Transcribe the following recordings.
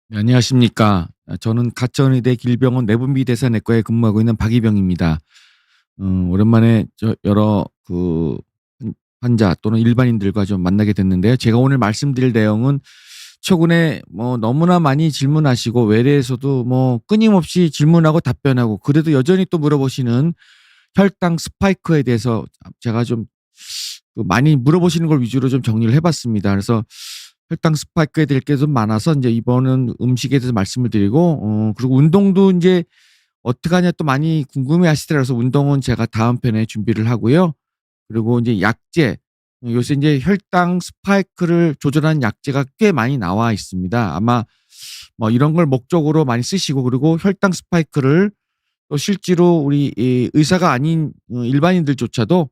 네, 안녕하십니까. 저는 가천의대 길병원 내분비대사 내과에 근무하고 있는 박이병입니다. 오랜만에 여러 환자 또는 일반인들과 좀 만나게 됐는데요. 제가 오늘 말씀드릴 내용은 최근에 뭐 너무나 많이 질문하시고 외래에서도 뭐 끊임없이 질문하고 답변하고 그래도 여전히 또 물어보시는 혈당 스파이크에 대해서 제가 좀 많이 물어보시는 걸 위주로 좀 정리를 해봤습니다. 그래서 혈당 스파이크에 대할 게 좀 많아서 이제 이번은 음식에 대해서 말씀을 드리고 그리고 운동도 이제 어떡하냐 또 많이 궁금해 하시더라고요. 그래서 운동은 제가 다음 편에 준비를 하고요. 그리고 이제 약제, 요새 이제 혈당 스파이크를 조절하는 약제가 꽤 많이 나와 있습니다. 아마 뭐 이런 걸 목적으로 많이 쓰시고 그리고 혈당 스파이크를 또 실제로 우리 이 의사가 아닌 일반인들조차도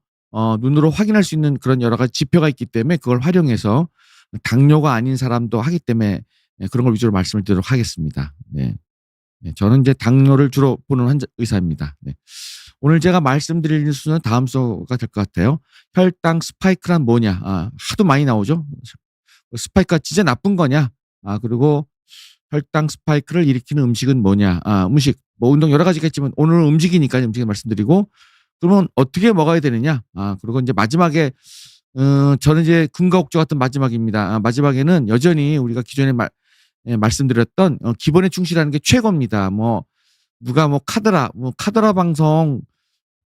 눈으로 확인할 수 있는 그런 여러 가지 지표가 있기 때문에 그걸 활용해서 당뇨가 아닌 사람도 하기 때문에 그런 걸 위주로 말씀을 드리도록 하겠습니다. 네. 네, 저는 이제 당뇨를 주로 보는 의사입니다. 네. 오늘 제가 말씀드릴 뉴스는 다음 순서가 될 것 같아요. 혈당 스파이크란 뭐냐? 하도 많이 나오죠. 스파이크가 진짜 나쁜 거냐? 그리고 혈당 스파이크를 일으키는 음식은 뭐냐? 음식, 뭐 운동 여러 가지가 있지만 오늘은 음식이니까 음식을 말씀드리고 그러면 어떻게 먹어야 되느냐? 그리고 이제 마지막에 저는 이제 금가옥조 같은 마지막입니다. 마지막에는 여전히 우리가 기존에 말씀드렸던 기본에 충실하는 게 최고입니다. 뭐 누가 뭐 카더라 방송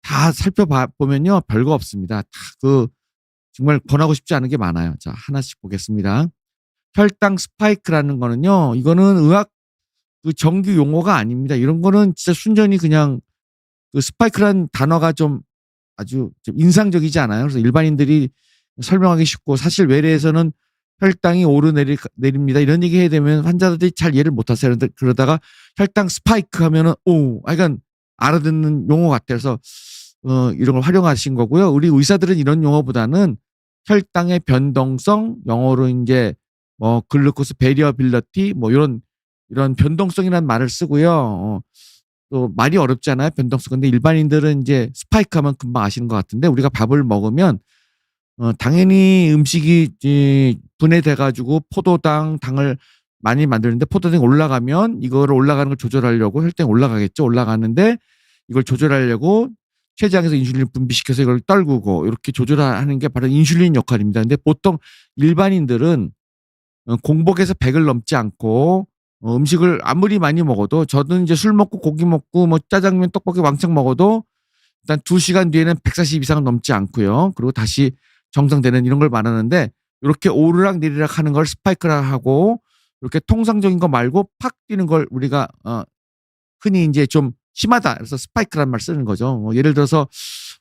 다 살펴보면요 별거 없습니다. 다 정말 권하고 싶지 않은 게 많아요. 자, 하나씩 보겠습니다. 혈당 스파이크라는 거는요, 이거는 의학 정규 용어가 아닙니다. 이런 거는 진짜 순전히 그냥 스파이크라는 단어가 좀 아주 좀 인상적이지 않아요? 그래서 일반인들이 설명하기 쉽고 사실 외래에서는 혈당이 오르내립니다. 이런 얘기 해야 되면 환자들이 잘 이해를 못 하세요. 그러다가 혈당 스파이크 하면은 약간 알아듣는 용어 같아요. 그래서 이런 걸 활용하신 거고요. 우리 의사들은 이런 용어보다는 혈당의 변동성, 영어로 이제 뭐 글루코스 베리어빌러티 뭐 이런 변동성이라는 말을 쓰고요. 또 말이 어렵잖아요. 변동성. 근데 일반인들은 이제 스파이크 하면 금방 아시는 것 같은데 우리가 밥을 먹으면 당연히 음식이 분해돼 가지고 포도당, 당을 많이 만드는데 포도당이 올라가면 이거를 올라가는 걸 조절하려고 혈당이 올라가겠죠. 올라가는데 이걸 조절하려고 췌장에서 인슐린을 분비시켜서 이걸 떨구고 이렇게 조절하는 게 바로 인슐린 역할입니다. 근데 보통 일반인들은 공복에서 100을 넘지 않고 음식을 아무리 많이 먹어도 저는 이제 술 먹고 고기 먹고 뭐 짜장면 떡볶이 왕창 먹어도 일단 2시간 뒤에는 140 이상은 넘지 않고요. 그리고 다시 정상되는 이런 걸 말하는데 이렇게 오르락 내리락 하는 걸 스파이크라 하고 이렇게 통상적인 거 말고 팍 뛰는 걸 우리가 흔히 이제 좀 심하다. 그래서 스파이크라는 말 쓰는 거죠. 예를 들어서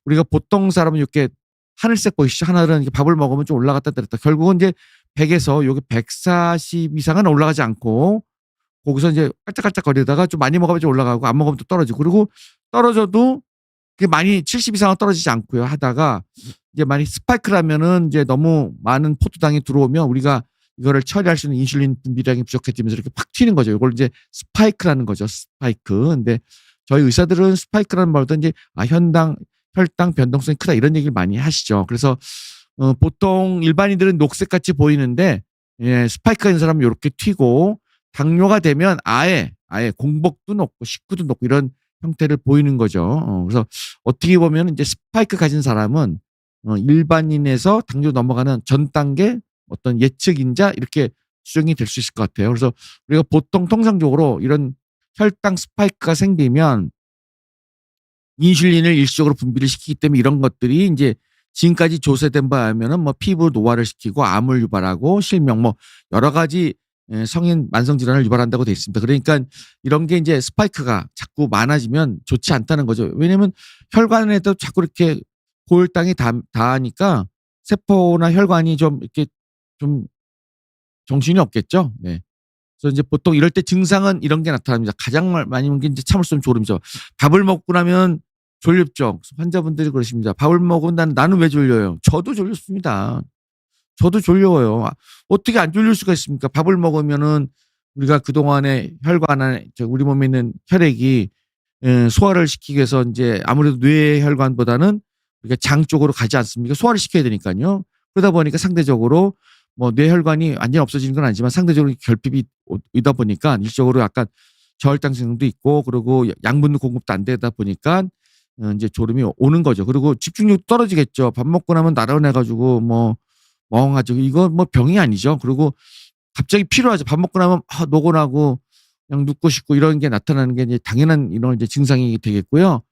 우리가 보통 사람은 이렇게 하늘색 보이시죠? 하늘은 이렇게 밥을 먹으면 좀 올라갔다 내렸다. 결국은 이제 100에서 여기 140 이상은 올라가지 않고 거기서 이제 깔짝깔짝 거리다가 좀 많이 먹으면 좀 올라가고 안 먹으면 또 떨어지고 그리고 떨어져도 그게 많이 70 이상은 떨어지지 않고요. 하다가 이제 만약 스파이크라면은 이제 너무 많은 포도당이 들어오면 우리가 이거를 처리할 수 있는 인슐린 분비량이 부족해지면서 이렇게 팍 튀는 거죠. 이걸 이제 스파이크라는 거죠. 스파이크. 근데 저희 의사들은 스파이크라는 말보다 이제 혈당 변동성이 크다 이런 얘기를 많이 하시죠. 그래서 보통 일반인들은 녹색같이 보이는데 스파이크가 있는 사람은 이렇게 튀고 당뇨가 되면 아예 공복도 높고 식후도 높고 이런 형태를 보이는 거죠. 그래서 어떻게 보면 이제 스파이크 가진 사람은 일반인에서 당뇨 넘어가는 전 단계 어떤 예측인자 이렇게 추정이 될 수 있을 것 같아요. 그래서 우리가 보통 통상적으로 이런 혈당 스파이크가 생기면 인슐린을 일시적으로 분비를 시키기 때문에 이런 것들이 이제 지금까지 조사된 바에 의하면은 뭐 피부 노화를 시키고 암을 유발하고 실명 뭐 여러 가지 성인 만성 질환을 유발한다고 돼 있습니다. 그러니까 이런 게 이제 스파이크가 자꾸 많아지면 좋지 않다는 거죠. 왜냐면 혈관에도 자꾸 이렇게 고혈당이 닿으니까 세포나 혈관이 좀 이렇게 좀 정신이 없겠죠. 네. 그래서 이제 보통 이럴 때 증상은 이런 게 나타납니다. 가장 많이 먹는 게 이제 참을 수 없는 졸음이죠. 밥을 먹고 나면 졸립죠. 환자분들이 그러십니다. 밥을 먹으면 나는 왜 졸려요? 저도 졸렸습니다. 저도 졸려요. 어떻게 안 졸릴 수가 있습니까? 밥을 먹으면은 우리가 그동안에 혈관 안에 우리 몸에 있는 혈액이 소화를 시키기 위해서 이제 아무래도 뇌 혈관보다는 우리가 장 쪽으로 가지 않습니까? 소화를 시켜야 되니까요. 그러다 보니까 상대적으로 뭐 뇌혈관이 완전히 없어지는 건 아니지만 상대적으로 결핍이 이다 보니까 일시적으로 약간 저혈당 증상도 있고 그리고 양분 공급도 안 되다 보니까 인제 졸음이 오는 거죠. 그리고 집중력도 떨어지겠죠. 밥 먹고 나면 나른해 가지고 뭐 멍하죠. 이거 뭐 병이 아니죠. 그리고 갑자기 피로하죠. 밥 먹고 나면 노곤하고 그냥 눕고 싶고 이런 게 나타나는 게 이제 당연한 이런 이제 증상이 되겠고요.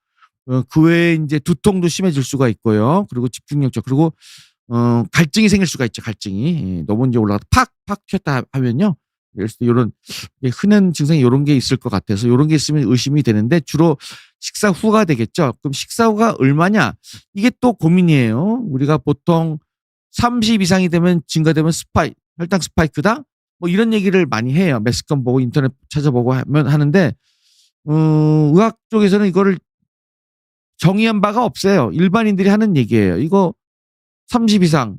그 외에 인제 두통도 심해질 수가 있고요. 그리고 집중력적 그리고 갈증이 생길 수가 있죠, 갈증이. 예, 너무 인제 올라가다 팍 튀었다 하면요. 그래서 요런 흔한 증상이 요런 게 있을 것 같아서 요런 게 있으면 의심이 되는데 주로 식사 후가 되겠죠. 그럼 식사 후가 얼마냐? 이게 또 고민이에요. 우리가 보통 30 이상이 되면 증가되면 혈당 스파이크다? 뭐 이런 얘기를 많이 해요. 매스컴 보고 인터넷 찾아보고 하는데 의학 쪽에서는 이거를 정의한 바가 없어요. 일반인들이 하는 얘기예요. 이거 30 이상.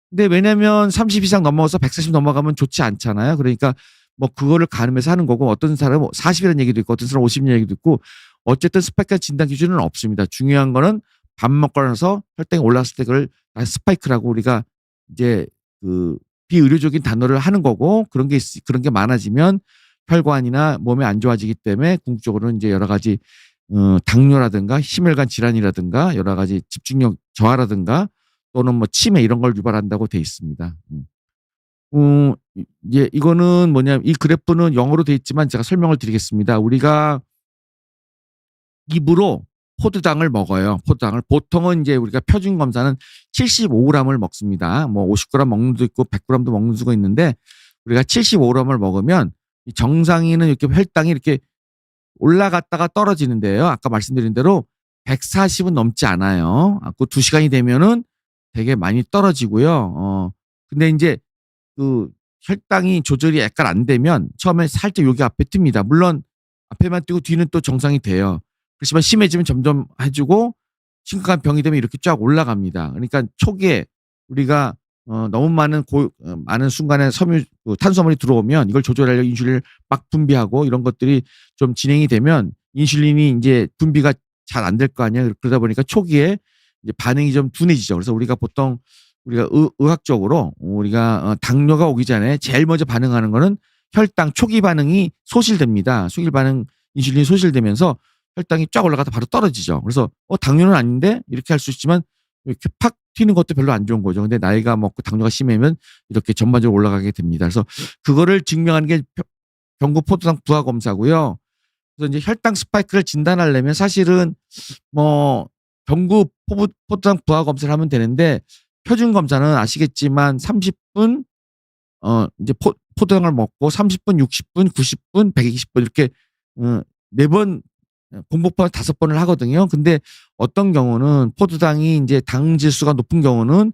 근데 왜냐면 30 이상 넘어서 140 넘어가면 좋지 않잖아요. 그러니까 뭐 그거를 가늠해서 하는 거고 어떤 사람은 40이라는 얘기도 있고 어떤 사람은 50이라는 얘기도 있고 어쨌든 스파이크 진단 기준은 없습니다. 중요한 거는 밥 먹고 나서 혈당이 올랐을 때 그걸 스파이크라고 우리가 이제 그 비의료적인 단어를 하는 거고 그런 게 많아지면 혈관이나 몸에 안 좋아지기 때문에 궁극적으로는 이제 여러 가지 당뇨라든가 심혈관 질환이라든가 여러 가지 집중력 저하라든가 또는 뭐 치매 이런 걸 유발한다고 돼 있습니다. 이제 이거는 뭐냐면 이 그래프는 영어로 돼 있지만 제가 설명을 드리겠습니다. 우리가 입으로 포도당을 먹어요. 포도당을 보통은 이제 우리가 표준 검사는 75g을 먹습니다. 뭐 50g 먹는 수도 있고 100g도 먹는 수가 있는데 우리가 75g을 먹으면 이 정상인은 이렇게 혈당이 이렇게 올라갔다가 떨어지는데요. 아까 말씀드린 대로 140은 넘지 않아요. 그 2시간이 되면은 되게 많이 떨어지고요. 근데 인제 그 혈당이 조절이 약간 안 되면 처음에 살짝 여기 앞에 틉니다. 물론 앞에만 뛰고 뒤는 또 정상이 돼요. 그렇지만 심해지면 점점 해지고 심각한 병이 되면 이렇게 쫙 올라갑니다. 그러니까 초기에 우리가 너무 많은 순간에 탄수화물이 들어오면 이걸 조절하려고 인슐린을 막 분비하고 이런 것들이 좀 진행이 되면 인슐린이 인제 분비가 잘 안 될 거 아니에요. 그러다 보니까 초기에 이제 반응이 좀 둔해지죠. 그래서 우리가 보통 우리가 의학적으로 우리가 당뇨가 오기 전에 제일 먼저 반응하는 거는 혈당 초기 반응이 소실됩니다. 초기 반응 인슐린이 소실되면서 혈당이 쫙 올라가다 바로 떨어지죠. 그래서 당뇨는 아닌데 이렇게 할 수 있지만 이렇게 팍 튀는 것도 별로 안 좋은 거죠. 근데 나이가 먹고 당뇨가 심하면 이렇게 전반적으로 올라가게 됩니다. 그래서 그거를 증명하는 게 경구 포도당 부하 검사고요. 그래서 이제 혈당 스파이크를 진단하려면 사실은 뭐 경구 포도당 부하 검사를 하면 되는데 표준 검사는 아시겠지만 30분 이제 포도당을 먹고 30분, 60분, 90분, 120분 이렇게 4번 공복판 5번을 하거든요. 근데 어떤 경우는 포도당이 이제 당 지수가 높은 경우는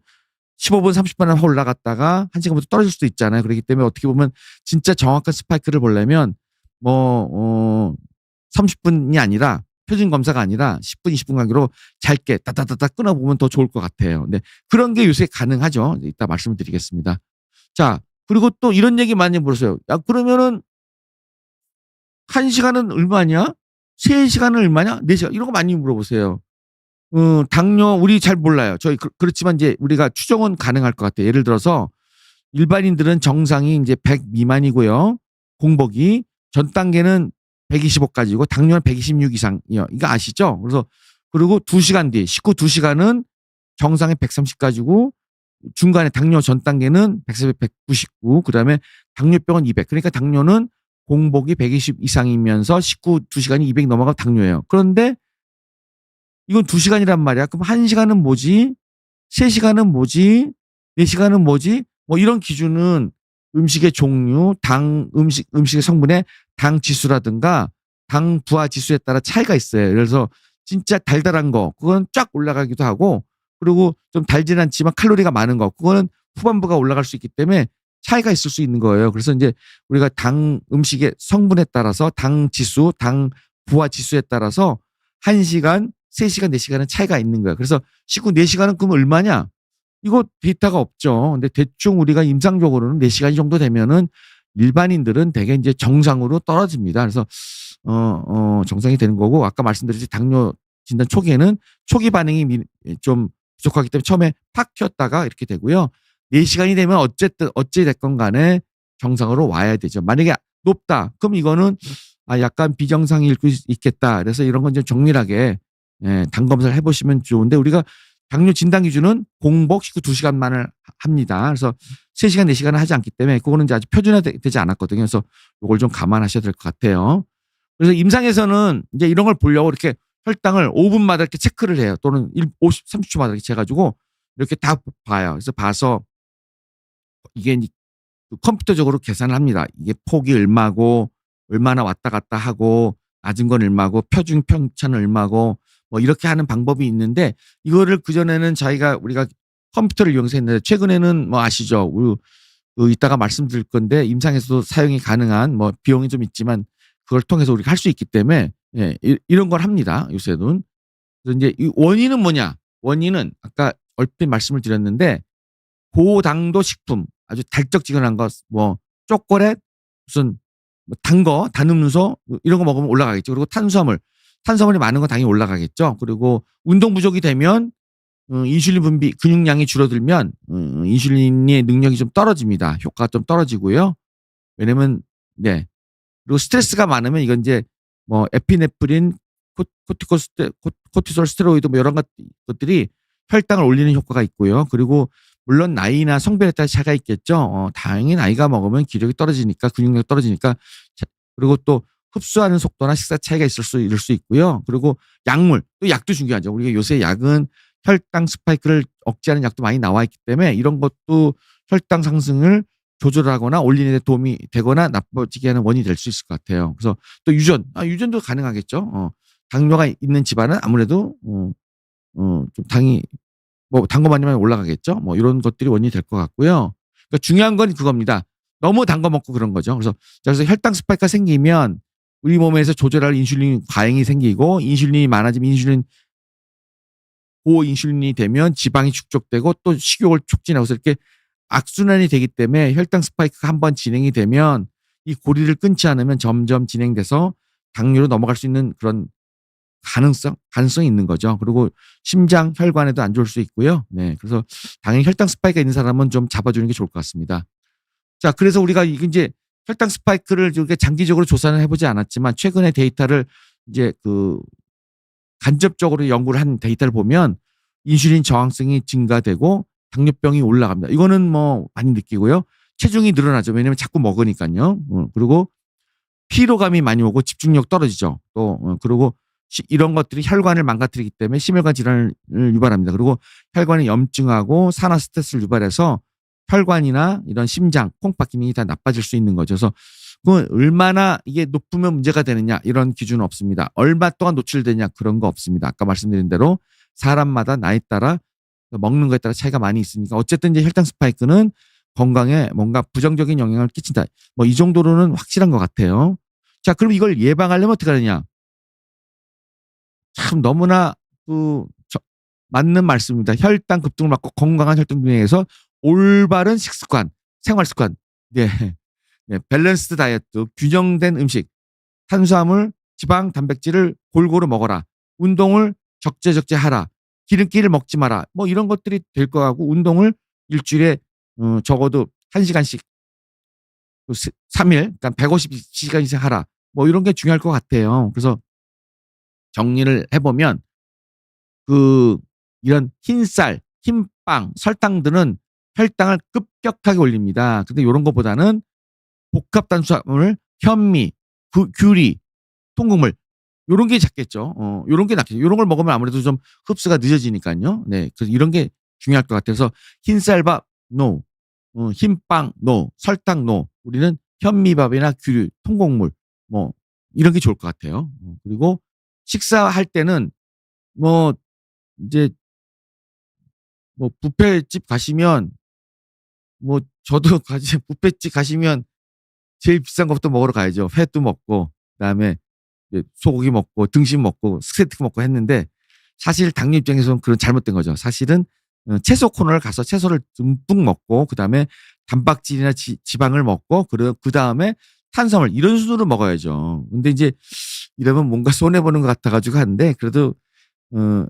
15분, 30분 하고 올라갔다가 1시간부터 떨어질 수도 있잖아요. 그렇기 때문에 어떻게 보면 진짜 정확한 스파이크를 보려면 뭐 30분이 아니라 표준 검사가 아니라 10분, 20분 간격으로 짧게 따다다다 끊어보면 더 좋을 것 같아요. 근데 그런 게 요새 가능하죠. 이따 말씀을 드리겠습니다. 자, 그리고 또 이런 얘기 많이 물으세요. 야, 그러면은 1시간은 얼마냐? 3시간은 얼마냐? 4시간 이런 거 많이 물어보세요. 당뇨 우리 잘 몰라요. 저희 그렇지만 이제 우리가 추정은 가능할 것 같아요. 예를 들어서 일반인들은 정상이 이제 100 미만이고요. 공복이 전 단계는 125까지고 당뇨는 126 이상이요. 이거 아시죠? 그래서 그리고 2시간 뒤 식후 2시간은 정상이 130까지고 중간에 당뇨 전 단계는 140, 199 그다음에 당뇨병은 200. 그러니까 당뇨는 공복이 120 이상이면서 식후 2시간이 200 넘어가면 당뇨예요. 그런데 이건 2시간이란 말이야. 그럼 1시간은 뭐지? 3시간은 뭐지? 4시간은 뭐지? 뭐 이런 기준은 음식의 종류, 음식의 성분의 당 지수라든가 당 부하 지수에 따라 차이가 있어요. 그래서 진짜 달달한 거 그건 쫙 올라가기도 하고 그리고 좀 달진 않지만 칼로리가 많은 거 그거는 후반부가 올라갈 수 있기 때문에 차이가 있을 수 있는 거예요. 그래서 이제 우리가 음식의 성분에 따라서 당 지수, 당 부하 지수에 따라서 1시간, 3시간, 4시간은 차이가 있는 거예요. 그래서 식후 4시간은 그럼 얼마냐? 이거 데이터가 없죠. 근데 대충 우리가 임상적으로는 4시간 정도 되면은 일반인들은 대개 이제 정상으로 떨어집니다. 그래서 정상이 되는 거고 아까 말씀드렸듯이 당뇨 진단 초기에는 초기 반응이 좀 부족하기 때문에 처음에 팍 튀었다가 이렇게 되고요. 4시간이 되면 어쨌든 어찌 됐건 간에 정상으로 와야 되죠. 만약에 높다. 그럼 이거는 약간 비정상일 수 있겠다. 그래서 이런 건 좀 정밀하게 당 검사를 해보시면 좋은데, 우리가 당뇨 진단 기준은 공복 식후 2시간만을 합니다. 그래서 3시간, 4시간은 하지 않기 때문에 그거는 이제 아직 표준화되지 않았거든요. 그래서 이걸 좀 감안하셔야 될 것 같아요. 그래서 임상에서는 이제 이런 걸 보려고 이렇게 혈당을 5분마다 이렇게 체크를 해요. 또는 30초마다 이렇게 재가지고 이렇게 다 봐요. 그래서 봐서 이게 컴퓨터적으로 계산을 합니다. 이게 폭이 얼마고, 얼마나 왔다 갔다 하고, 낮은 건 얼마고, 표준 편차는 얼마고, 뭐 이렇게 하는 방법이 있는데, 이거를 그전에는 우리가 컴퓨터를 이용해서 했는데, 최근에는 뭐 아시죠? 이따가 말씀드릴 건데, 임상에서도 사용이 가능한, 뭐 비용이 좀 있지만 그걸 통해서 우리가 할 수 있기 때문에 이런 걸 합니다. 요새는. 그래서 이제 이 원인은 뭐냐? 원인은 아까 얼핏 말씀을 드렸는데, 고당도 식품, 아주 달짝지근한 거, 뭐 초콜릿, 무슨 뭐 단 거, 단음료소 이런 거 먹으면 올라가겠죠. 그리고 탄수화물이 많은 건 당연히 올라가겠죠. 그리고 운동 부족이 되면 인슐린 분비, 근육량이 줄어들면 인슐린의 능력이 좀 떨어집니다. 효과가 좀 떨어지고요. 왜냐면 그리고 스트레스가 많으면 이건 이제 뭐 에피네프린, 코티솔 스테로이드 뭐 이런 것들이 혈당을 올리는 효과가 있고요. 그리고 물론 나이나 성별에 따라 차이가 있겠죠. 다행히 나이가 먹으면 기력이 떨어지니까, 근육력이 떨어지니까, 그리고 또 흡수하는 속도나 식사 차이가 이럴 수 있고요. 그리고 또 약도 중요하죠. 우리가 요새 약은 혈당 스파이크를 억제하는 약도 많이 나와 있기 때문에 이런 것도 혈당 상승을 조절하거나 올리는 데 도움이 되거나 나빠지게 하는 원인이 될 수 있을 것 같아요. 그래서 또 유전도 가능하겠죠. 당뇨가 있는 집안은 아무래도 좀 당이 뭐 단 거 많이 먹으면 올라가겠죠. 뭐 이런 것들이 원인이 될 것 같고요. 그러니까 중요한 건 그겁니다. 너무 단 거 먹고 그런 거죠. 그래서 혈당 스파이크가 생기면 우리 몸에서 조절할 인슐린 과잉이 생기고, 인슐린이 많아지면 고인슐린이 되면 지방이 축적되고 또 식욕을 촉진하고서 이렇게 악순환이 되기 때문에 혈당 스파이크가 한번 진행이 되면 이 고리를 끊지 않으면 점점 진행돼서 당뇨로 넘어갈 수 있는 그런 가능성이 있는 거죠. 그리고 심장, 혈관에도 안 좋을 수 있고요. 그래서 당연히 혈당 스파이크가 있는 사람은 좀 잡아주는 게 좋을 것 같습니다. 자, 그래서 우리가 이제 혈당 스파이크를 이렇게 장기적으로 조사는 해보지 않았지만, 최근에 데이터를 이제 간접적으로 연구를 한 데이터를 보면 인슐린 저항성이 증가되고 당뇨병이 올라갑니다. 이거는 뭐 많이 느끼고요. 체중이 늘어나죠. 왜냐면 자꾸 먹으니까요. 그리고 피로감이 많이 오고 집중력 떨어지죠. 또 그리고 이런 것들이 혈관을 망가뜨리기 때문에 심혈관 질환을 유발합니다. 그리고 혈관이 염증하고 산화 스트레스를 유발해서 혈관이나 이런 심장, 콩팥 기능이 다 나빠질 수 있는 거죠. 그래서 얼마나 이게 높으면 문제가 되느냐, 이런 기준은 없습니다. 얼마 동안 노출되냐, 그런 거 없습니다. 아까 말씀드린 대로 사람마다 나이 따라 먹는 거에 따라 차이가 많이 있으니까, 어쨌든 이제 혈당 스파이크는 건강에 뭔가 부정적인 영향을 끼친다. 뭐 이 정도로는 확실한 것 같아요. 자, 그럼 이걸 예방하려면 어떻게 하느냐? 참 너무나 맞는 말씀입니다. 혈당 급등을 막고 건강한 혈당 균형에서 올바른 식습관, 생활 습관, 밸런스드 다이어트, 균형된 음식, 탄수화물, 지방, 단백질을 골고루 먹어라. 운동을 적재적재 하라. 기름기를 먹지 마라. 뭐 이런 것들이 될 거 같고, 운동을 일주일에 적어도 1시간씩 3일, 그러니까 150시간 이상 하라. 뭐 이런 게 중요할 것 같아요. 그래서 정리를 해보면 이런 흰쌀, 흰빵, 설탕들은 혈당을 급격하게 올립니다. 근데 이런 것보다는 복합 탄수화물, 현미, 귤이, 통곡물, 요런 게 작겠죠. 요런 게 낫겠죠. 요런 걸 먹으면 아무래도 좀 흡수가 늦어지니까요. 그래서 이런 게 중요할 것 같아서 흰쌀밥 노, 흰빵 노, 설탕 노. 우리는 현미밥이나 귤, 통곡물 뭐 이런 게 좋을 것 같아요. 그리고 식사할 때는 뭐 이제 뭐 뷔페집 가시면, 뭐 저도 뷔페집 가시면 제일 비싼 것부터 먹으러 가야죠. 회도 먹고, 그다음에 소고기 먹고, 등심 먹고, 스테이크 먹고 했는데, 사실 당뇨 입장에서는 그런 잘못된 거죠. 사실은 채소 코너를 가서 채소를 듬뿍 먹고, 그다음에 단백질이나 지방을 먹고, 그다음에 탄수화물, 이런 순으로 먹어야죠. 근데 이제 이러면 뭔가 손해보는 것 같아가지고 하는데, 그래도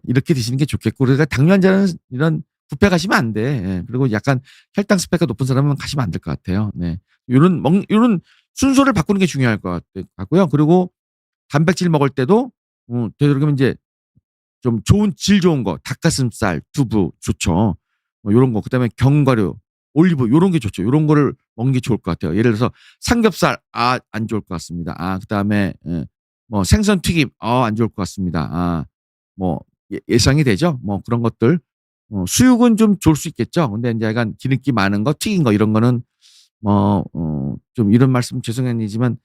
이렇게 드시는 게 좋겠고, 그러니까 당뇨 환자는 이런 뷔페 가시면 안 돼. 예. 그리고 약간 혈당 스펙이 높은 사람은 가시면 안 될 것 같아요. 네. 요런 순서를 바꾸는 게 중요할 것 같고요. 그리고 단백질 먹을 때도 되도록이면 인제 좀 질 좋은 거 닭가슴살, 두부 좋죠. 뭐 요런 거. 그다음에 견과류, 올리브 요런 게 좋죠. 요런 거를 먹는 게 좋을 것 같아요. 예를 들어서 삼겹살 안 좋을 것 같습니다. 그다음에 뭐 생선 튀김 안 좋을 것 같습니다. 뭐 예상이 되죠. 뭐 그런 것들. 수육은 좀 좋을 수 있겠죠. 근데 인제 약간 기름기 많은 거 튀긴 거 이런 거는 좀 이런 말씀 죄송합니다만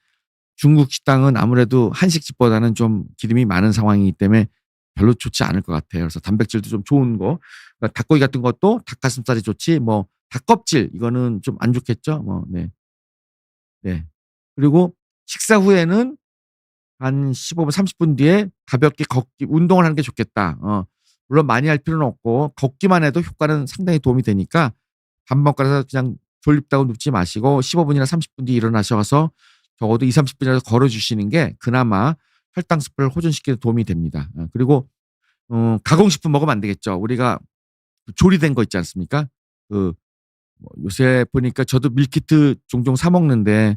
중국 식당은 아무래도 한식집보다는 좀 기름이 많은 상황이기 때문에 별로 좋지 않을 것 같아요. 그래서 단백질도 좀 좋은 거 그러니까 닭고기 같은 것도 닭가슴살이 좋지 뭐 닭껍질 이거는 좀 안 좋겠죠. 뭐 네. 네. 그리고 식사 후에는 한 15 분 30분 뒤에 가볍게 걷기 운동을 하는 게 좋겠다. 물론 많이 할 필요는 없고 걷기만 해도 효과는 상당히 도움이 되니까 밥먹고 그냥 졸립다고 눕지 마시고 15 분이나 30분 뒤에 일어나셔서 적어도 20-30 분이라도 걸어 주시는 게 그나마 혈당 스프를 호전시키는 데 도움이 됩니다. 그리고 가공식품 먹으면 안 되겠죠. 우리가 그 조리된 거 있지 않습니까? 그 뭐 요새 보니까 저도 밀키트 종종 사 먹는데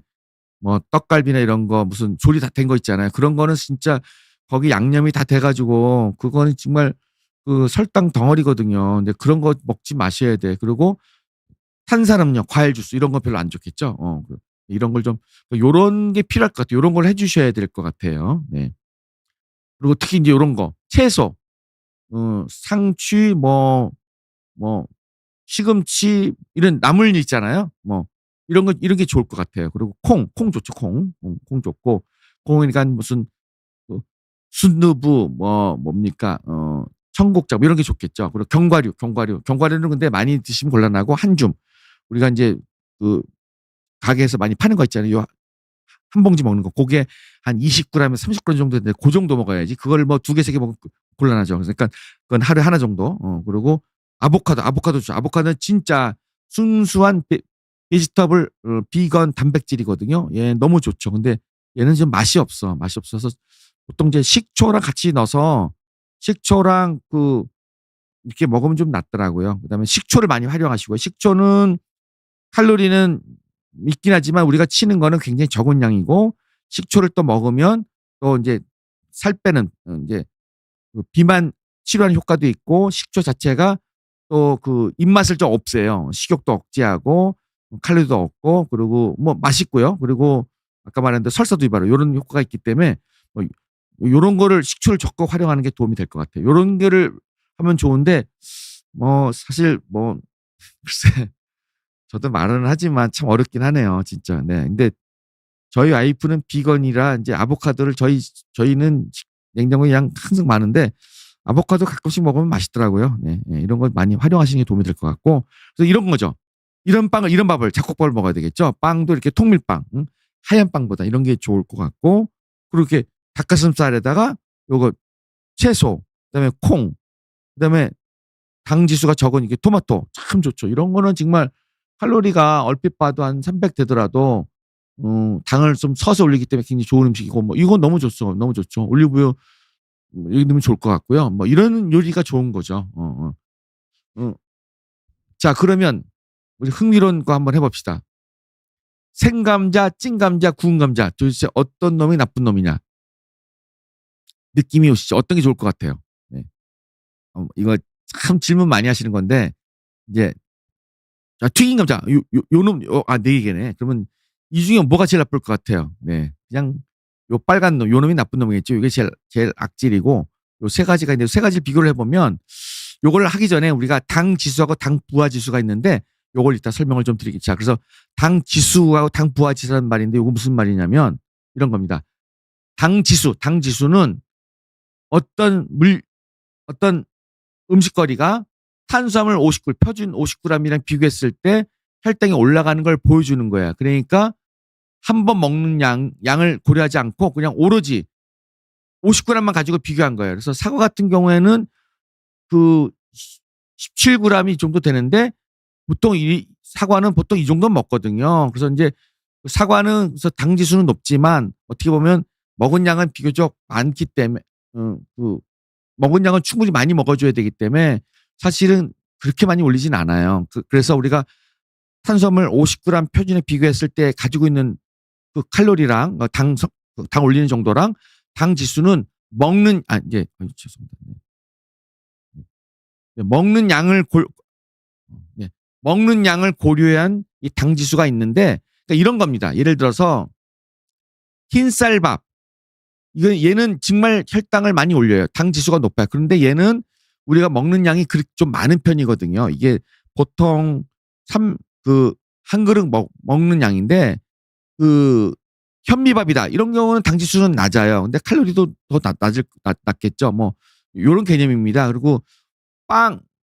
뭐 떡갈비나 이런 거 무슨 조리 다 된 거 있잖아요. 그런 거는 진짜 거기 양념이 다 돼 가지고 그거는 정말 그 설탕 덩어리거든요. 근데 그런 거 먹지 마셔야 돼. 그리고 탄산음료, 과일 주스 이런 건 별로 안 좋겠죠. 이런 걸 좀 요런 게 필요할 것 같아요. 요런 걸 해 주셔야 될 것 같아요. 네. 그리고 특히 인제 요런 거 채소 상추 뭐 시금치 이런 나물류 있잖아요. 뭐 이런 게 좋을 것 같아요. 그리고 콩 좋죠, 콩. 콩 좋고 콩이니까 무슨 그 순두부 뭐 뭡니까 청국장 뭐 이런 게 좋겠죠. 그리고 견과류는 근데 많이 드시면 곤란하고 한 줌. 우리가 인제 그 가게에서 많이 파는 거 있잖아요. 요 한 봉지 먹는 거. 고게 한 20 그램에서 30 그램 정도 되는데 고 정도 먹어야지. 그거를 뭐 2 개, 3개 먹으면 곤란하죠. 그러니까 그건 하루에 하나 정도. 그리고 아보카도 좋죠. 아보카도는 진짜 순수한 베지터블 비건 단백질이거든요. 얘 너무 좋죠. 근데 얘는 좀 맛이 없어. 맛이 없어서 보통 이제 식초랑 같이 넣어서 식초랑 이렇게 먹으면 좀 낫더라고요. 그다음에 식초를 많이 활용하시고요. 식초는 칼로리는 있긴 하지만 우리가 치는 거는 굉장히 적은 양이고 식초를 또 먹으면 또 인제 살 빼는 인제 그 비만 치료하는 효과도 있고 식초 자체가 또 입맛을 좀 없애요. 식욕도 억제하고 칼로리도 없고 그리고 뭐 맛있고요. 그리고 아까 말한 대로 설사도 유발하고 요런 효과가 있기 때문에 뭐 요런 거를 식초를 적극 활용하는 게 도움이 될 것 같아요. 요런 거를 하면 좋은데 사실 글쎄 저도 말은 하지만 참 어렵긴 하네요 진짜. 네. 근데 저희 와이프는 비건이라 인제 아보카도를 저희는 냉장고에 양 항상 많은데 아보카도 가끔씩 먹으면 맛있더라고요. 네. 예. 이런 걸 많이 활용하시는 게 도움이 될 것 같고 그래서 이런 거죠. 이런 밥을 잡곡밥을 먹어야 되겠죠. 빵도 이렇게 통밀빵 하얀 빵보다 이런 게 좋을 것 같고 그리고 이렇게 닭가슴살에다가 요거 채소 그다음에 콩 그다음에 당 지수가 적은 이게 토마토 참 좋죠. 이런 거는 정말 칼로리가 얼핏 봐도 한 300 되더라도 당을 좀 서서 올리기 때문에 굉장히 좋은 음식이고 뭐 이건 너무 좋죠. 너무 좋죠. 올리브유 여기 넣으면 좋을 것 같고요. 뭐 이런 요리가 좋은 거죠. 어. 자 그러면 우리 흥미로운 거 한번 해 봅시다. 생감자, 찐감자, 구운 감자 도대체 어떤 놈이 나쁜 놈이냐? 느낌이 오시죠? 어떤 게 좋을 것 같아요? 네. 이거 참 질문 많이 하시는 건데 이제 자 튀긴 감자 요놈 4 개네. 그러면 이 중에 뭐가 제일 나쁠 것 같아요? 네. 그냥 요 빨간 놈 요놈이 나쁜 놈이겠죠. 이게 제일 악질이고 요 3 가지가 있는데 3 가지를 비교를 해 보면 요걸 하기 전에 우리가 당 지수하고 당 부하 지수가 있는데 요걸 이따 설명을 좀 드리겠 자 그래서 당 지수하고 당 부하 지수라는 말인데 요거 무슨 말이냐면 이런 겁니다. 당지수는 어떤 음식거리가 탄수화물 표준 50g이랑 비교했을 때 혈당이 올라가는 걸 보여주는 거야. 그러니까 한 번 먹는 양을 고려하지 않고 그냥 오로지 50g만 가지고 비교한 거예요. 그래서 사과 같은 경우에는 그 17g이 정도 되는데 보통 사과는 보통 이 정도는 먹거든요. 그래서 인제 사과는 그래서 당 지수는 높지만 어떻게 보면 먹은 양은 비교적 많기 때문에 먹은 양은 충분히 많이 먹어 줘야 되기 때문에 사실은 그렇게 많이 올리진 않아요. 그래서 우리가 탄수화물 50g 표준에 비교했을 때 가지고 있는 그 칼로리랑 당 올리는 정도랑 당 지수는 죄송합니다. 먹는 양을 먹는 양을 고려한 이 당 지수가 있는데, 그러니까 이런 겁니다. 예를 들어서 흰쌀밥, 얘는 정말 혈당을 많이 올려요. 당 지수가 높아요. 그런데 얘는 우리가 먹는 양이 좀 많은 편이거든요. 이게 보통 한 그릇 먹는 양인데, 현미밥이다 이런 경우는 당 지수는 낮아요. 근데 칼로리도 더 낮겠죠. 뭐 이런 개념입니다. 그리고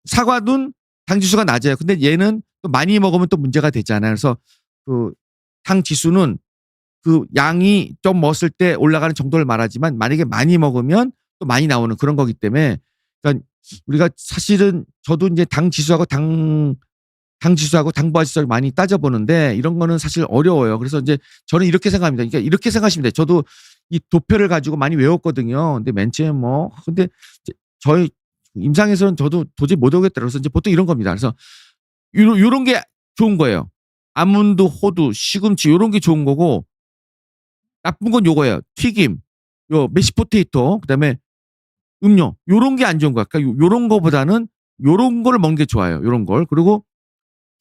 사과는 당 지수가 낮아요. 근데 얘는 또 많이 먹으면 또 문제가 되잖아요. 그래서 당 지수는 양이 좀 먹었을 때 올라가는 정도를 말하지만, 만약에 많이 먹으면 또 많이 나오는 그런 거기 때문에, 그러니까 우리가 사실은 저도 이제 당 지수하고 당부하 지수를 많이 따져보는데, 이런 거는 사실 어려워요. 그래서 이제 저는 이렇게 생각합니다. 그러니까 이렇게 생각하시면 돼요. 저도 이 도표를 가지고 많이 외웠거든요. 근데 맨 처음에 근데 저희 임상에서는 저도 도저히 못 오겠더라고요. 그래서 이제 보통 이런 겁니다. 그래서 요런 게 좋은 거예요. 아몬드, 호두, 시금치 요런 게 좋은 거고, 나쁜 건 요거예요. 튀김, 메시포테이토, 그다음에 음료 요런 게 안 좋은 거야. 그러니까 요런 거보다는 요런 거를 먹는 게 좋아요. 요런 걸. 그리고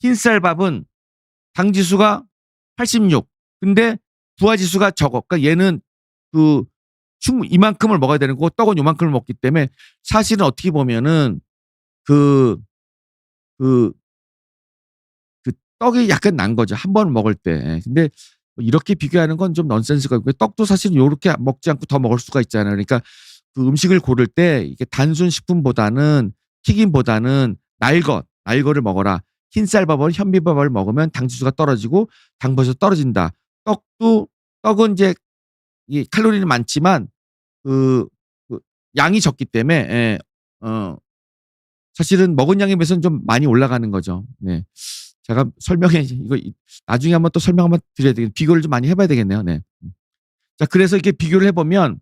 흰쌀밥은 당 지수가 86. 근데 부하 지수가 적어. 그러니까 얘는 이만큼을 먹어야 되는 거고, 떡은 요만큼을 먹기 때문에 사실은 어떻게 보면은 떡이 약간 난 거죠. 한 번 먹을 때. 근데 이렇게 비교하는 건 좀 넌센스가 있고, 떡도 사실 요렇게 먹지 않고 더 먹을 수가 있잖아요. 그러니까 음식을 고를 때 이게 단순 식품보다는, 튀김보다는 날거를 먹어라. 흰쌀밥을, 현미밥을 먹으면 당 지수가 떨어지고 당버섯 떨어진다. 떡은 이제 이 칼로리는 많지만 양이 적기 때문에 사실은 먹은 양에 비해서는 좀 많이 올라가는 거죠. 네. 제가 이거 나중에 한번 또 설명 한번 드려야 되겠네요. 비교를 좀 많이 해봐야 되겠네요. 네. 자, 그래서 이렇게 비교를 해보면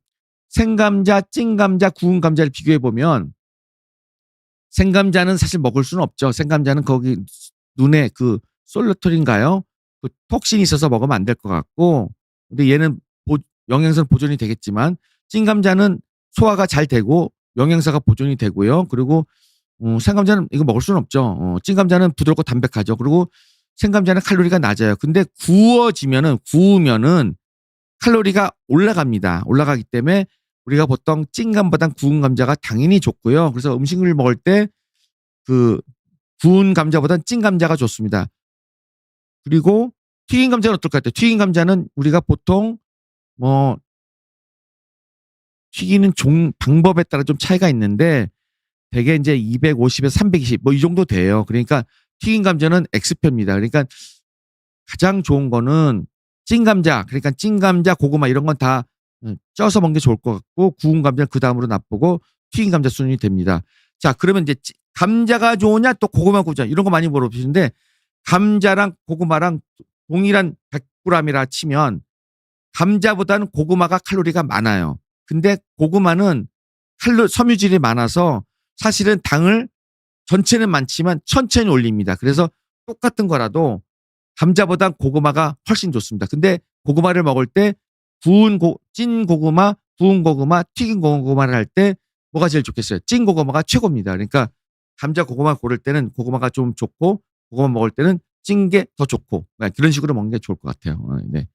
생감자, 찐감자, 구운 감자를 비교해보면, 생감자는 사실 먹을 수는 없죠. 생감자는 거기 눈에 솔루톨인가요? 톡신이 있어서 먹으면 안 될 것 같고, 근데 얘는 영양소는 보존이 되겠지만, 찐감자는 소화가 잘 되고 영양소가 보존이 되고요. 그리고 생감자는 이거 먹을 수는 없죠. 찐감자는 부드럽고 담백하죠. 그리고 생감자는 칼로리가 낮아요. 근데 구우면은 칼로리가 올라갑니다. 올라가기 때문에 우리가 보통 찐감보단 구운 감자가 당연히 좋고요. 그래서 음식을 먹을 때 구운 감자보단 찐 감자가 좋습니다. 그리고 튀긴 감자는 어떨 것 같아요? 튀긴 감자는 우리가 보통 튀기는 방법에 따라 좀 차이가 있는데, 대개 이제 250에서 320 이 정도 돼요. 그러니까 튀긴 감자는 X표입니다. 그러니까 가장 좋은 거는 찐 감자, 그러니까 찐 감자, 고구마 이런 건 다 쪄서 먹는 게 좋을 것 같고, 구운 감자는 그 다음으로 나쁘고 튀긴 감자 순위 됩니다. 자, 그러면 이제 감자가 좋으냐 또 고구마 좋으냐 이런 거 많이 물어보시는데, 감자랑 고구마랑 동일한 100g이라 치면 감자보다는 고구마가 칼로리가 많아요. 근데 고구마는 섬유질이 많아서 사실은 당을 전체는 많지만 천천히 올립니다. 그래서 똑같은 거라도 감자보다 고구마가 훨씬 좋습니다. 근데 고구마를 먹을 때 찐 고구마, 구운 고구마, 튀긴 고구마를 할 때 뭐가 제일 좋겠어요? 찐 고구마가 최고입니다. 그러니까 감자, 고구마 고를 때는 고구마가 좀 좋고, 고구마 먹을 때는 찐 게 더 좋고, 그런 식으로 먹는 게 좋을 것 같아요. 네.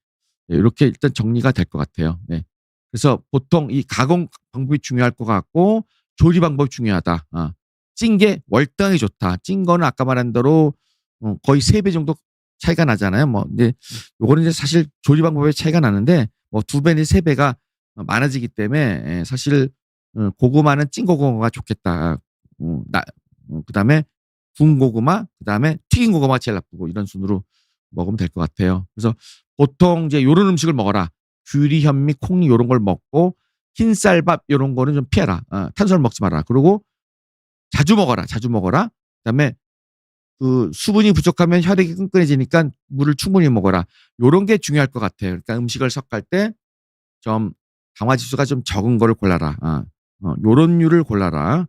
이렇게 일단 정리가 될 것 같아요. 네. 그래서 보통 이 가공 방법이 중요할 것 같고, 조리 방법이 중요하다. 찐 게 월등하게 좋다. 찐 거는 아까 말한 대로 거의 3배 정도 차이가 나잖아요. 이제 요거는 이제 사실 조리 방법에 차이가 나는데, 2배 내지 3배가 많아지기 때문에 사실 고구마는 찐 고구마가 좋겠다. 그다음에 구운 고구마, 그다음에 튀긴 고구마가 제일 나쁘고, 이런 순으로 먹으면 될 것 같아요. 그래서 보통 이제 요런 음식을 먹어라. 귤이, 현미, 콩이 요런 걸 먹고, 흰쌀밥 요런 거는 좀 피해라. 탄수화물 먹지 마라. 그리고 자주 먹어라. 그다음에 수분이 부족하면 혈액이 끈끈해지니까 물을 충분히 먹어라. 요런 게 중요할 것 같아요. 그러니까 음식을 섭할 때 좀 당화 지수가 좀 적은 거를 골라라. 요런 류를 골라라.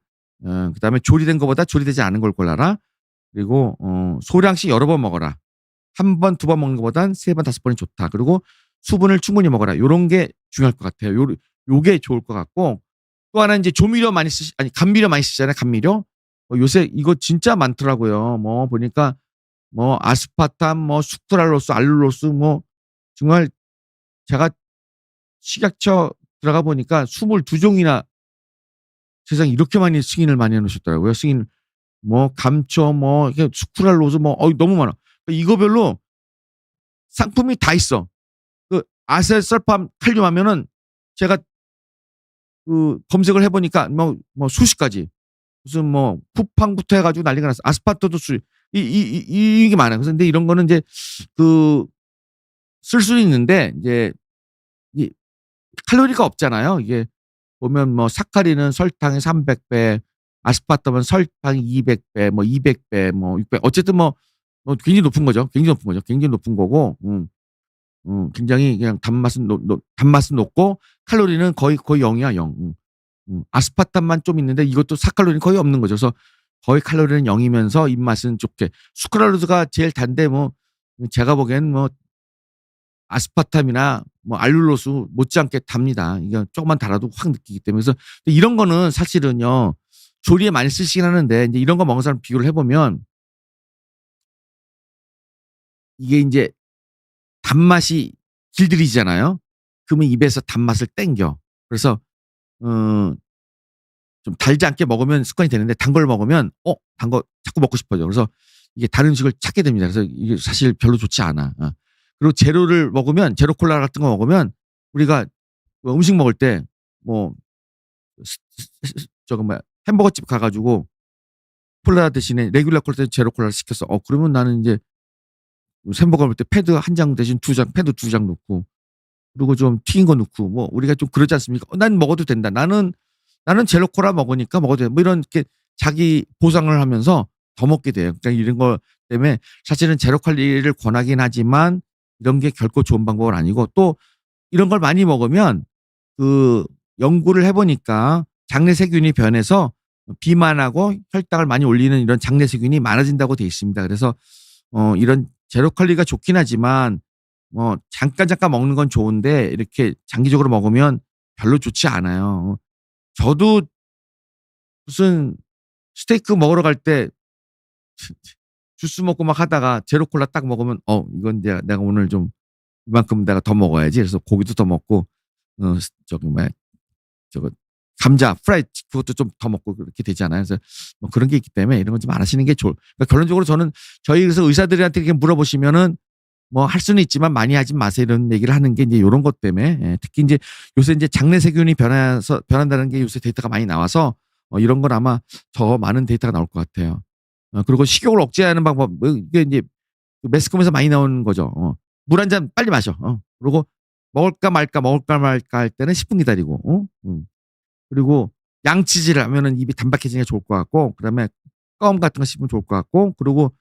그다음에 조리된 거보다 조리되지 않은 걸 골라라. 그리고 소량씩 여러 번 먹어라. 한 번, 두 번 먹는 것보단 세 번, 다섯 번이 좋다. 그리고 수분을 충분히 먹어라. 요런 게 중요할 것 같아요. 요게 좋을 것 같고, 또 하나 이제 조미료 많이 아니 감미료 많이 쓰잖아요. 감미료. 요새 이거 진짜 많더라고요. 뭐 보니까 뭐 아스파탐, 뭐 수크랄로스, 알룰로스, 뭐 정말 제가 식약처 들어가 보니까 22종이나 세상에 이렇게 많이 승인을 많이 해놓으셨더라고요. 승인 뭐 감초, 뭐 이게 수크랄로스, 뭐 너무 많아. 이거별로 상품이 다 있어. 그 아세설팜 칼륨 하면은 제가 그 검색을 해보니까 뭐 수십 가지, 무슨 뭐 쿠팡부터 해가지고 난리가 났어. 아스파토도 이게 많아요. 그래서 근데 이런 거는 이제 그 쓸 수 있는데 이제 이 칼로리가 없잖아요. 이게 보면 뭐 사카린은 설탕이 300배, 아스파탐은 설탕이 200배, 뭐 200배, 뭐 600. 어쨌든 뭐 굉장히 높은 거죠. 굉장히 높은 거죠. 굉장히 높은 거고, 굉장히 그냥 단맛은 높고 칼로리는 거의 0이야, 0. 아스파탐만 좀 있는데 이것도 사칼로리는 거의 없는 거죠. 그래서 거의 칼로리는 0이면서 입맛은 좋게. 수크랄로스가 제일 단데 뭐 제가 보기엔 뭐 아스파탐이나 뭐 알룰로스 못지않게 답니다. 이게 조금만 달아도 확 느끼기 때문에. 그래서 이런 거는 사실은요, 조리에 많이 쓰시긴 하는데 이제 이런 거 먹는 사람 비교를 해보면 이게 이제 단맛이 길들이잖아요. 그러면 입에서 단맛을 땡겨. 그래서 좀 달지 않게 먹으면 습관이 되는데 단 걸 먹으면 단 거 자꾸 먹고 싶어져. 그래서 이게 다른 음식을 찾게 됩니다. 그래서 이게 사실 별로 좋지 않아. 그리고 제로를 먹으면, 제로 콜라 같은 거 먹으면 우리가 뭐 음식 먹을 때 뭐 저거 뭐야, 햄버거 집 가가지고 콜라 대신에 레귤러 콜라 대신 제로 콜라를 시켰어. 그러면 나는 이제 햄버거 먹을 때 패드 한 장 대신 패드 두 장 넣고, 그리고 좀 튀긴 거 넣고, 뭐 우리가 좀 그러지 않습니까? 난 먹어도 된다. 나는 제로 콜라 먹으니까 먹어도 돼. 뭐 이런 게 자기 보상을 하면서 더 먹게 돼요. 그러니까 이런 거 때문에 사실은 제로 칼로리를 권하긴 하지만 이런 게 결코 좋은 방법은 아니고, 또 이런 걸 많이 먹으면 그 연구를 해보니까 장내 세균이 변해서 비만하고 혈당을 많이 올리는 이런 장내 세균이 많아진다고 돼 있습니다. 그래서 이런 제로 칼로리가 좋긴 하지만 뭐 잠깐 먹는 건 좋은데 이렇게 장기적으로 먹으면 별로 좋지 않아요. 저도 무슨 스테이크 먹으러 갈 때 주스 먹고 막 하다가 제로 콜라 딱 먹으면 이건 내가 오늘 좀 이만큼 내가 더 먹어야지. 그래서 고기도 더 먹고 저기 뭐야, 저거 감자 프라이 그것도 좀 더 먹고 그렇게 되잖아요. 그래서 뭐 그런 게 있기 때문에 이런 건 좀 안 하시는 게 좋을. 그러니까 결론적으로 저는 저희 그래서 의사들한테 이렇게 물어보시면은 뭐 할 수는 있지만 많이 하지 마세요 이런 얘기를 하는 게 이제 이런 것 때문에. 특히 이제 요새 이제 장내 세균이 변한다는 게 요새 데이터가 많이 나와서 이런 건 아마 더 많은 데이터가 나올 것 같아요. 그리고 식욕을 억제하는 방법, 이게 이제 매스컴에서 많이 나오는 거죠. 물 한 잔 빨리 마셔. 그리고 먹을까 말까 할 때는 10분 기다리고. 그리고 양치질을 하면은 입이 단박해지는 게 좋을 것 같고, 그다음에 껌 같은 거 씹으면 좋을 것 같고, 그리고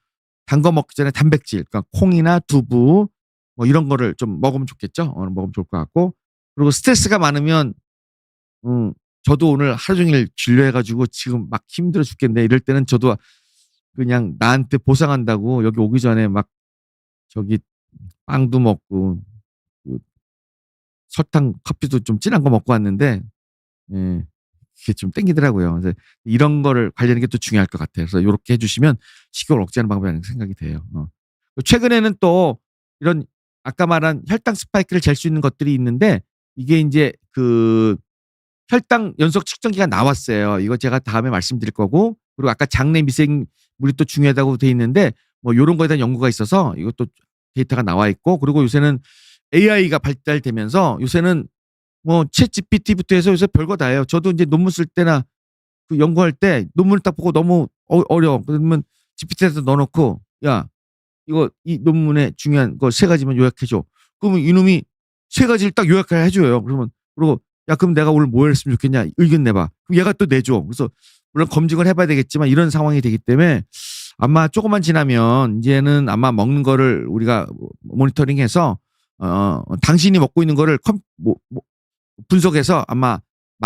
단 거 먹기 전에 단백질, 그러니까 콩이나 두부 뭐 이런 거를 좀 먹으면 좋겠죠. 먹으면 좋을 것 같고, 그리고 스트레스가 많으면 저도 오늘 하루 종일 진료해가지고 지금 막 힘들어 죽겠네 이럴 때는 저도 그냥 나한테 보상한다고 여기 오기 전에 막 저기 빵도 먹고 그 설탕 커피도 좀 진한 거 먹고 왔는데, 예, 그게 좀 땡기더라고요. 그래서 이런 거를 관리하는 게 또 중요할 것 같아요. 그래서 이렇게 해주시면 식욕을 억제하는 방법이 아닌가 생각이 돼요. 최근에는 또 이런 아까 말한 혈당 스파이크를 잴 수 있는 것들이 있는데, 이게 이제 그 혈당 연속 측정기가 나왔어요. 이거 제가 다음에 말씀드릴 거고, 그리고 아까 장내 미생물이 또 중요하다고 돼 있는데 뭐 이런 거에 대한 연구가 있어서 이것도 데이터가 나와 있고, 그리고 요새는 AI가 발달되면서 요새는 뭐 챗 GPT부터 해서 요새 별거 다 해요. 저도 이제 논문 쓸 때나 그 연구할 때 논문을 딱 보고 너무 어려워. 그러면 GPT에서 넣어놓고, 야, 이거 이 논문에 중요한 거 세 가지만 요약해줘. 그러면 이놈이 세 가지를 딱 요약을 해줘요. 그리고 야, 그럼 내가 오늘 뭐 했으면 좋겠냐? 의견 내봐. 그럼 얘가 또 내줘. 그래서 물론 검증을 해봐야 되겠지만 이런 상황이 되기 때문에 아마 조금만 지나면 이제는 아마 먹는 거를 우리가 모니터링해서 당신이 먹고 있는 거를 분석해서 아마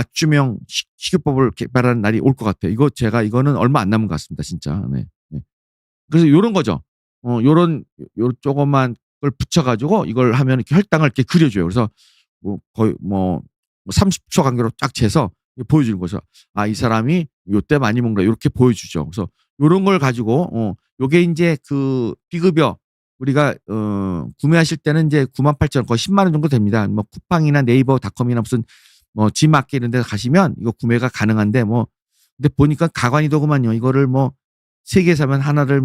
맞춤형 식이요법을 개발하는 날이 올 것 같아요. 이거는 얼마 안 남은 것 같습니다, 진짜. 네. 네. 그래서 요런 거죠. 요런 요 조그만 걸 붙여 가지고 이걸 하면 이렇게 혈당을 이렇게 그려줘요. 그래서 뭐 거의 30초 간격으로 쫙 재서 보여주는 거죠. 아, 이 사람이 요때 많이 먹는다. 요렇게 보여주죠. 그래서 요런 걸 가지고 요게 인제 그 비급여 우리가 구매하실 때는 이제 98,000원 거의 10만 원 정도 됩니다. 뭐 쿠팡이나 네이버닷컴이나 무슨 뭐 G마켓 이런 데 가시면 이거 구매가 가능한데 근데 보니까 가관이더구만요. 이거를 3개 사면 하나를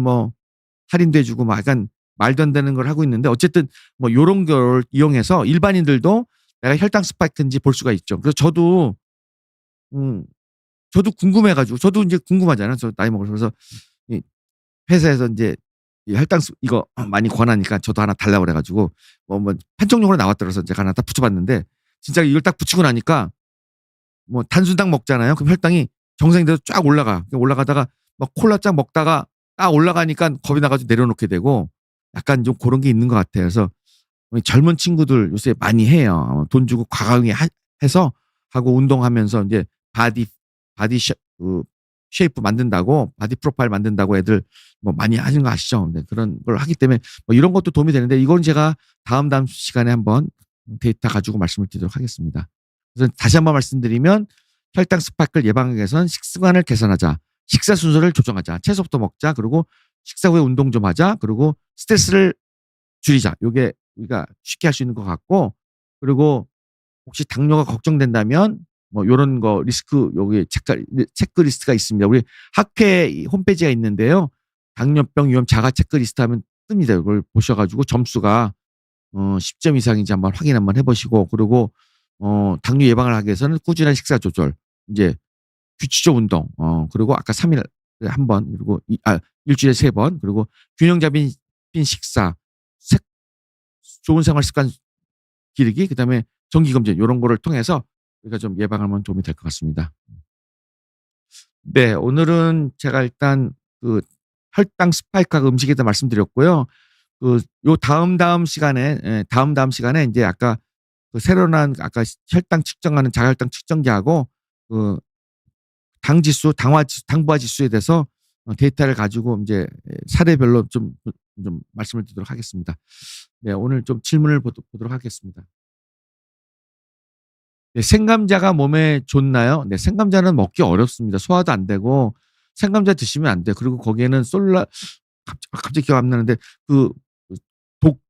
할인도 해 주고 약간 말도 안 되는 걸 하고 있는데 어쨌든 요런 걸 이용해서 일반인들도 내가 혈당 스파이크인지 볼 수가 있죠. 그래서 음 저도 궁금해 가지고 저도 인제 궁금하잖아요. 저 나이 먹어서. 그래서 이 회사에서 인제 이 혈당 이거 많이 권하니까 저도 하나 달라고 그래 가지고 판촉용으로 나왔다 그래서 제가 하나 딱 붙여 봤는데 진짜 이걸 딱 붙이고 나니까 단순당 먹잖아요. 그럼 혈당이 정상인데도 쫙 올라가. 올라가다가 콜라 쫙 먹다가 딱 올라가니까 겁이 나 가지고 내려놓게 되고 약간 좀 고런 게 있는 것 같아요. 그래서 젊은 친구들 요새 많이 해요. 돈 주고 과감히 해서 하고 운동하면서 인제 바디 쉐이프 만든다고 바디 프로파일 만든다고 애들 많이 하는 거 아시죠? 네. 그런 걸 하기 때문에 이런 것도 도움이 되는데 이건 제가 다음 시간에 한번 데이터 가지고 말씀을 드리도록 하겠습니다. 그래서 다시 한번 말씀드리면 혈당 스파이크를 예방하기 위해서는 식습관을 개선하자. 식사 순서를 조정하자. 채소부터 먹자. 그리고 식사 후에 운동 좀 하자. 그리고 스트레스를 줄이자. 요게 우리가 쉽게 할 수 있는 것 같고 그리고 혹시 당뇨가 걱정된다면 요런 거 리스크 여기 체크리스트가 있습니다. 우리 학회 홈페이지가 있는데요. 당뇨병 위험 자가 체크리스트 하면 뜹니다. 이걸 보셔 가지고 점수가 10점 이상인지 한번 해 보시고 그리고 당뇨 예방을 하기 위해서는 꾸준한 식사 조절, 인제 규칙적 운동, 그리고 아까 3 일에 1 번 그리고 일주일에 3번 그리고 균형 잡힌 식사, 좋은 생활 습관 기르기 그다음에 정기 검진 요런 거를 통해서 우리가 좀 예방하면 도움이 될 것 같습니다. 네. 오늘은 제가 일단 그 혈당 스파이크하고 음식에 대해 말씀드렸고요. 요 다음 시간에 다음 시간에 인제 아까 새로 난 아까 혈당 측정하는 자가혈당 측정기하고 그 당부화 지수에 대해서 데이터를 가지고 인제 사례별로 좀 말씀을 드리도록 하겠습니다. 네. 오늘 좀 질문을 보도록 하겠습니다. 네. 생감자가 몸에 좋나요? 네. 생감자는 먹기 어렵습니다. 소화도 안 되고 생감자 드시면 안 돼요. 그리고 거기에는 갑자기 기억 안 나는데 그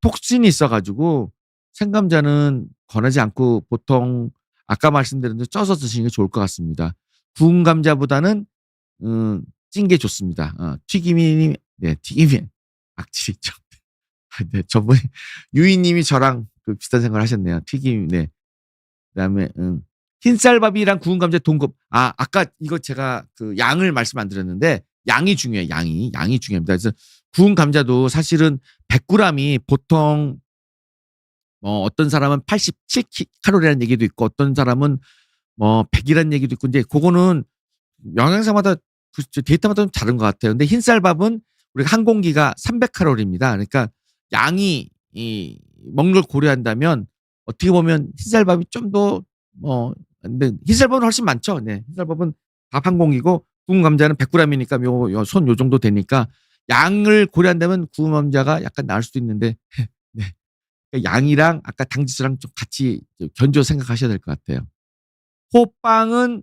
톡신이 있어 가지고 생감자는 권하지 않고 보통 아까 말씀드린 대로 쪄서 드시는 게 좋을 것 같습니다. 구운 감자보다는 찐 게 좋습니다. 튀김이 네. 튀김이 악취 좀 네. 저번에 유이 님이 저랑 비슷한 생각을 하셨네요. 튀김 네. 그다음에 흰쌀밥이랑 구운 감자 동급. 아까 이거 제가 양을 말씀 안 드렸는데 양이 중요해요. 양이 중요합니다. 그래서 구운 감자도 사실은 100g이 보통 어떤 사람은 87 칼로리라는 얘기도 있고 어떤 사람은 100이라는 얘기도 있고 인제 그거는 영양사마다 데이터마다 좀 다른 것 같아요. 근데 흰쌀밥은 우리가 한 공기가 300 칼로리입니다. 그러니까 양이 먹는 걸 고려한다면 어떻게 보면 흰쌀밥이 좀 더 근데 흰쌀밥은 훨씬 많죠. 네. 흰쌀밥은 밥 한 공기고 구운 감자는 100g이니까 손 요 정도 되니까 양을 고려한다면 구운 감자가 약간 나을 수도 있는데 네. 양이랑 아까 당지수랑 좀 같이 견주어 생각하셔야 될 것 같아요. 호빵은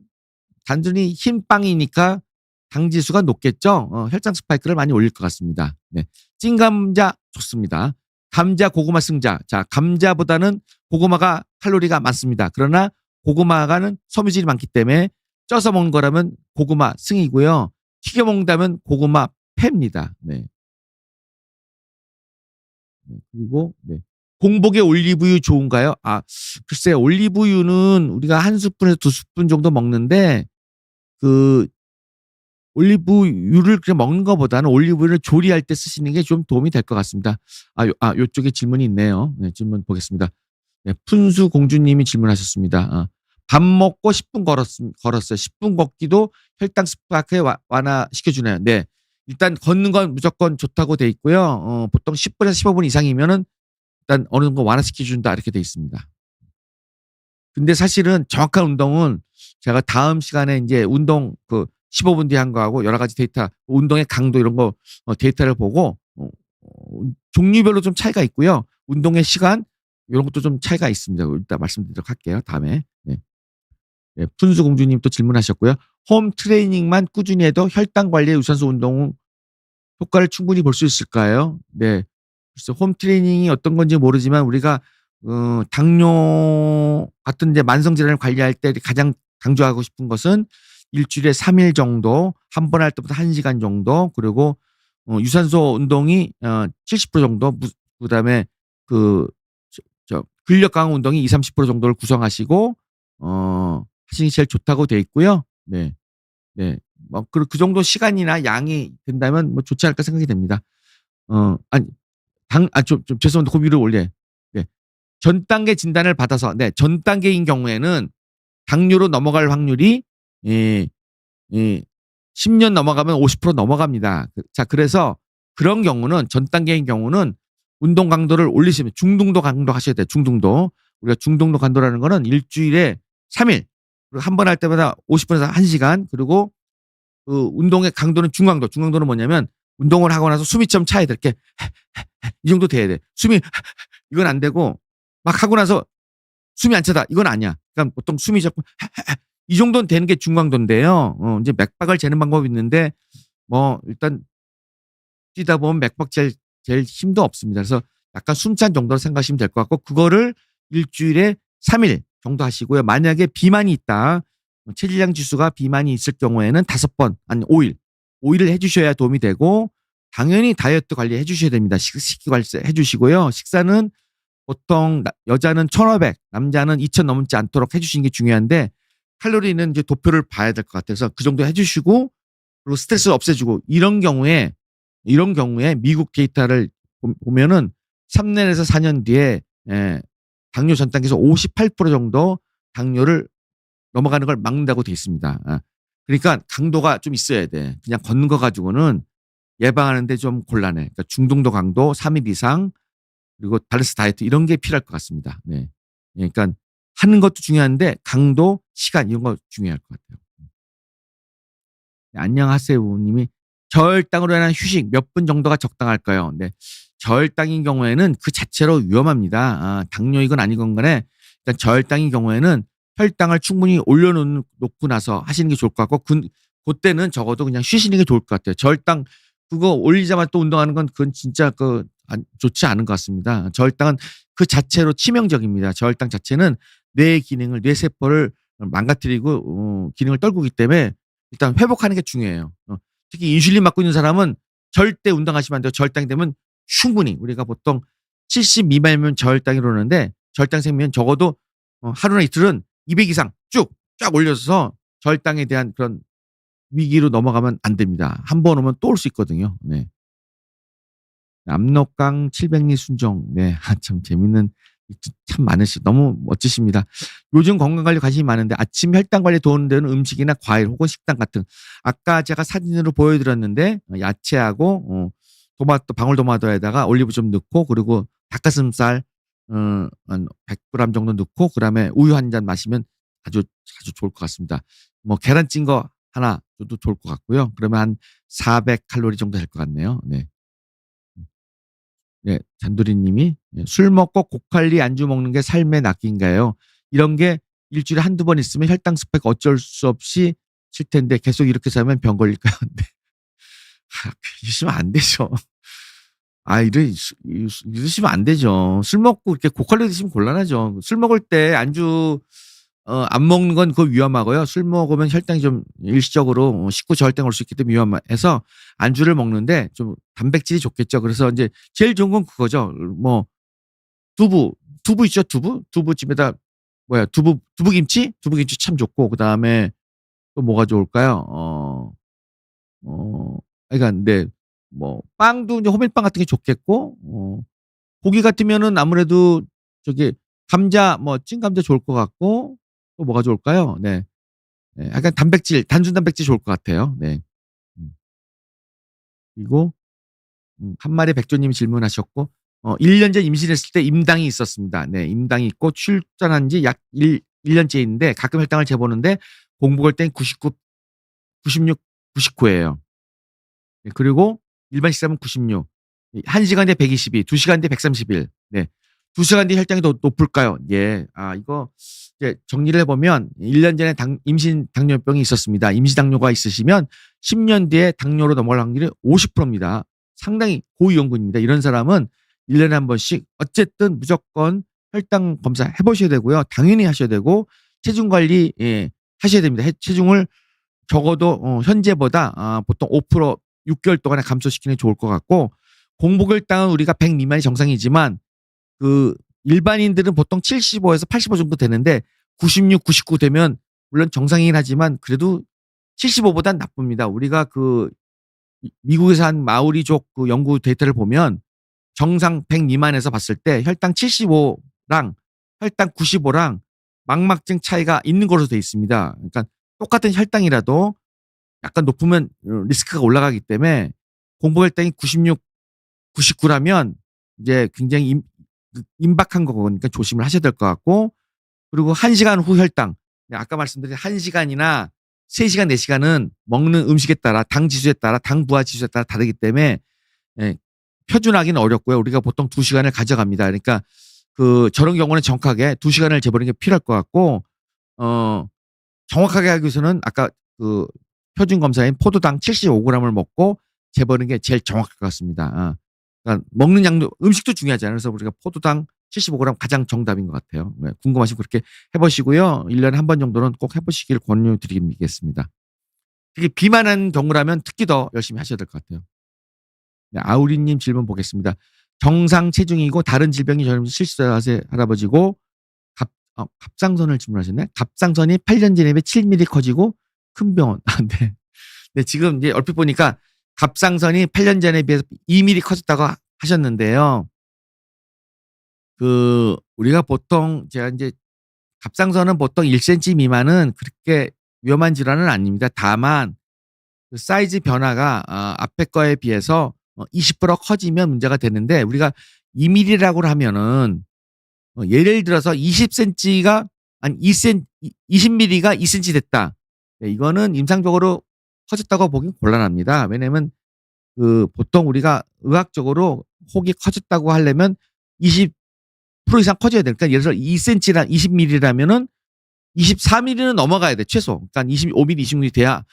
단순히 흰 빵이니까 당지수가 높겠죠. 혈당 스파이크를 많이 올릴 것 같습니다. 네. 찐 감자 좋습니다. 감자, 고구마 승자. 자, 감자보다는 고구마가 칼로리가 많습니다. 그러나 고구마가는 섬유질이 많기 때문에 쪄서 먹는 거라면 고구마 승이고요. 튀겨 먹는다면 고구마 패입니다. 네. 그리고 네. 공복에 올리브유 좋은가요? 글쎄요. 올리브유는 우리가 1스푼에서 2스푼 정도 먹는데 올리브유를 그냥 먹는 것보다는 올리브유를 조리할 때 쓰시는 게 좀 도움이 될 것 같습니다. 요쪽에 질문이 있네요. 네. 질문 보겠습니다. 네. 푼수 공주님이 질문하셨습니다. 밥 먹고 10분 걸었어요. 10분 걷기도 혈당 스파이크에 완화시켜 주나요? 네. 일단 걷는 건 무조건 좋다고 돼 있고요. 보통 10분에서 15분 이상이면은 일단 어느 정도 완화시켜 준다 이렇게 돼 있습니다. 근데 사실은 정확한 운동은 제가 다음 시간에 이제 운동 15분 뒤에 한 거하고 여러 가지 데이터, 운동의 강도 이런 거 데이터를 보고 종류별로 좀 차이가 있고요. 운동의 시간 이런 것도 좀 차이가 있습니다. 일단 말씀드리도록 할게요. 다음에. 네. 네, 푼수공주님 또 질문하셨고요. 홈 트레이닝만 꾸준히 해도 혈당 관리에 유산소 운동 효과를 충분히 볼 수 있을까요? 네. 그래서 홈 트레이닝이 어떤 건지 모르지만 우리가 당뇨 같은 이제 만성 질환을 관리할 때 가장 강조하고 싶은 것은 일주일에 3일 정도, 한 번 할 때부터 1시간 정도, 그리고 유산소 운동이 70% 정도, 그다음에 근력 강화 운동이 20-30% 정도를 구성하시고 하시는 게 제일 좋다고 돼 있고요. 네. 네. 뭐 그 정도 시간이나 양이 된다면 뭐 좋지 않을까 생각이 됩니다. 아니 좀 죄송한데 그 위로 올려. 네. 전 단계 진단을 받아서 전 단계인 경우에는 당뇨로 넘어갈 확률이 예, 10년 넘어가면 50% 넘어갑니다. 자, 그래서 그런 경우는 전 단계인 경우는 운동 강도를 올리시면 중등도 강도 하셔야 돼요. 중등도. 우리가 중등도 강도라는 거는 일주일에 3일. 그리고 한 번 할 때마다 50분에서 1시간. 그리고 운동의 강도는 중강도. 중강도는 뭐냐면 운동을 하고 나서 숨이 좀 차야 돼. 이렇게 이 정도 돼야 돼. 이건 안 되고 막 하고 나서 숨이 안 차다. 이건 아니야. 그러니까 보통 숨이 자꾸 이 정도는 되는 게 중강도인데요. 이제 맥박을 재는 방법이 있는데 뭐 일단 뛰다 보면 맥박 잴 힘도 없습니다. 그래서 약간 숨찬 정도로 생각하시면 될 것 같고 그거를 일주일에 3일 정도 하시고요. 만약에 비만이 있다. 체질량 지수가 비만이 있을 경우에는 5번 아니 5일을 해주셔야 도움이 되고 당연히 다이어트 관리 해주셔야 됩니다. 식기 관리 해주시고요. 식사는 보통 여자는 1,500, 남자는 2,000 넘지 않도록 해주시는 게 중요한데 칼로리는 이제 도표를 봐야 될 것 같아서 그 정도 해주시고 그리고 스트레스를 없애주고 이런 경우에 미국 데이터를 보면은 3년에서 4년 뒤에 당뇨 전 단계에서 58% 정도 당뇨를 넘어가는 걸 막는다고 돼 있습니다. 그러니까 강도가 좀 있어야 돼. 그냥 걷는 거 가지고는 예방하는데 좀 곤란해. 그러니까 중등도 강도 3일 이상 그리고 밸런스 다이어트 이런 게 필요할 것 같습니다. 네. 그러니까 하는 것도 중요한데 강도, 시간 이런 거 중요할 것 같아요. 네, 안녕하세요 님이 저혈당으로 인한 휴식 몇 분 정도가 적당할까요? 네. 저혈당인 경우에는 그 자체로 위험합니다. 당뇨이건 아니건 간에 일단 저혈당인 경우에는 혈당을 충분히 올려놓고 나서 하시는 게 좋을 것 같고 그때는 적어도 그냥 쉬시는 게 좋을 것 같아요. 저혈당 그거 올리자마자 또 운동하는 건 그건 진짜 좋지 않은 것 같습니다. 저혈당은 그 자체로 치명적입니다. 저혈당 자체는 뇌 기능을, 뇌세포를 망가뜨리고 기능을 떨구기 때문에 일단 회복하는 게 중요해요. 특히 인슐린 맞고 있는 사람은 절대 운동하시면 안 돼요. 저혈당이 되면 충분히 우리가 보통 70 미만이면 저혈당이 오르는데 저혈당 생기면 적어도 하루나 이틀은 200 이상 쫙 올려서 저혈당에 대한 그런 위기로 넘어가면 안 됩니다. 한 번 오면 또 올 수 있거든요. 네. 압록강 700리 순정. 네. 참 재밌는 참 너무 멋지십니다. 요즘 건강관리 관심이 많은데 아침 혈당 관리에 도움되는 음식이나 과일 혹은 식단 같은 아까 제가 사진으로 보여드렸는데 야채하고 방울토마토에다가 올리브 좀 넣고 그리고 닭가슴살 한 100g 정도 넣고 그다음에 우유 한 잔 마시면 아주 좋을 것 같습니다. 뭐 계란 찐 거 하나 줘도 좋을 것 같고요. 그러면 한 400칼로리 정도 될 것 같네요. 네. 네, 잔돌이 님이 술 먹고 고칼리 안주 먹는 게 삶의 낙인가요? 이런 게 일주일에 한두 번 있으면 혈당 스파이크 어쩔 수 없이 칠 텐데 계속 이렇게 살면 병 걸릴까요? 네. 이러시면 안 되죠. 이러시면 안 되죠. 술 먹고 이렇게 고칼리 드시면 곤란하죠. 술 먹을 때 안주 안 먹는 건 그거 위험하고요. 술 먹으면 혈당이 좀 일시적으로 식후 저혈당 올 수 있기 때문에 위험해서 안주를 먹는데 좀 단백질이 좋겠죠. 그래서 이제 제일 좋은 건 그거죠. 뭐 두부 있죠. 두부집에다 두부김치 참 좋고 그다음에 또 뭐가 좋을까요? 그러니까 근데 뭐 빵도 이제 호밀빵 같은 게 좋겠고 고기 같으면은 아무래도 저기 감자 찐 감자 좋을 것 같고 또 뭐가 좋을까요? 네. 네. 약간 단순 단백질 좋을 것 같아요. 네. 음. 그리고 한 마리 백조님이 질문하셨고 1년 전 임신했을 때 임당이 있었습니다. 네. 임당이 있고 출산한 지 약 1년째인데 가끔 혈당을 재보는데 공복을 땐 99, 96, 99예요. 그리고 일반 식사면 96. 1시간 뒤에 122, 2시간 뒤에 131. 네. 2시간 뒤에 혈당이 더 높을까요? 예. 이거 이제 정리를 해보면 1년 전에 임신 당뇨병이 있었습니다. 임시 당뇨가 있으시면 10년 뒤에 당뇨로 넘어갈 확률이 50%입니다. 상당히 고위험군입니다. 이런 사람은 1년에 한 번씩 어쨌든 무조건 혈당 검사 해보셔야 되고요. 당연히 하셔야 되고 체중 관리 하셔야 됩니다. 체중을 적어도 현재보다 보통 5% 6개월 동안에 감소시키는 게 좋을 것 같고 공복혈당은 우리가 100 미만이 정상이지만 그 일반인들은 보통 75에서 85 정도 되는데 96, 99 되면 물론 정상이긴 하지만 그래도 75보단 나쁩니다. 우리가 그 미국에서 한 마오리족 그 연구 데이터를 보면 정상 100 미만에서 봤을 때 혈당 75랑 혈당 95랑 망막증 차이가 있는 것으로 되어 있습니다. 그러니까 똑같은 혈당이라도 약간 높으면 리스크가 올라가기 때문에 공복혈당이 96, 99라면 이제 굉장히 임박한 거니까 조심을 하셔야 될 것 같고 그리고 1시간 후 혈당. 아까 말씀드린 1시간이나 3시간, 4시간은 먹는 음식에 따라 당 지수에 따라 당 부하 지수에 따라 다르기 때문에 표준하기는 어렵고요. 우리가 보통 2시간을 가져갑니다. 그러니까 그 저런 경우는 정확하게 2시간을 재보는 게 필요할 것 같고 정확하게 하기 위해서는 아까 그 표준 검사인 포도당 75g을 먹고 재보는 게 제일 정확할 것 같습니다. 그러니까 먹는 양도 음식도 중요하잖아요. 그래서 우리가 포도당 75g 가장 정답인 것 같아요. 궁금하시면 그렇게 해보시고요. 1년에 한 번 정도는 꼭 해보시길 권유드리겠습니다. 특히 비만한 경우라면 특히 더 열심히 하셔야 될 것 같아요. 아우리님 질문 보겠습니다. 정상 체중이고 다른 질병이 전염 실수하세요 할아버지고 갑상선을 질문하셨네. 갑상선이 8년 전에 비해 7mm 커지고 큰 병원. 네. 네, 지금 이제 얼핏 보니까 갑상선이 8년 전에 비해서 2mm 커졌다고 하셨는데요. 그 우리가 보통 제가 이제 갑상선은 보통 1cm 미만은 그렇게 위험한 질환은 아닙니다. 다만 그 사이즈 변화가 앞에 거에 비해서 20% 커지면 문제가 되는데 우리가 2mm라고 하면은 예를 들어서 20cm가 아니 20mm가 2cm 됐다. 네, 이거는 임상적으로 커졌다고 보긴 곤란합니다. 왜냐면 그 보통 우리가 의학적으로 혹이 커졌다고 하려면 20% 이상 커져야 되니까 예를 들어 2cm랑 20mm라면은 24mm는 넘어가야 돼 최소. 그러니까 25mm, 26mm 돼야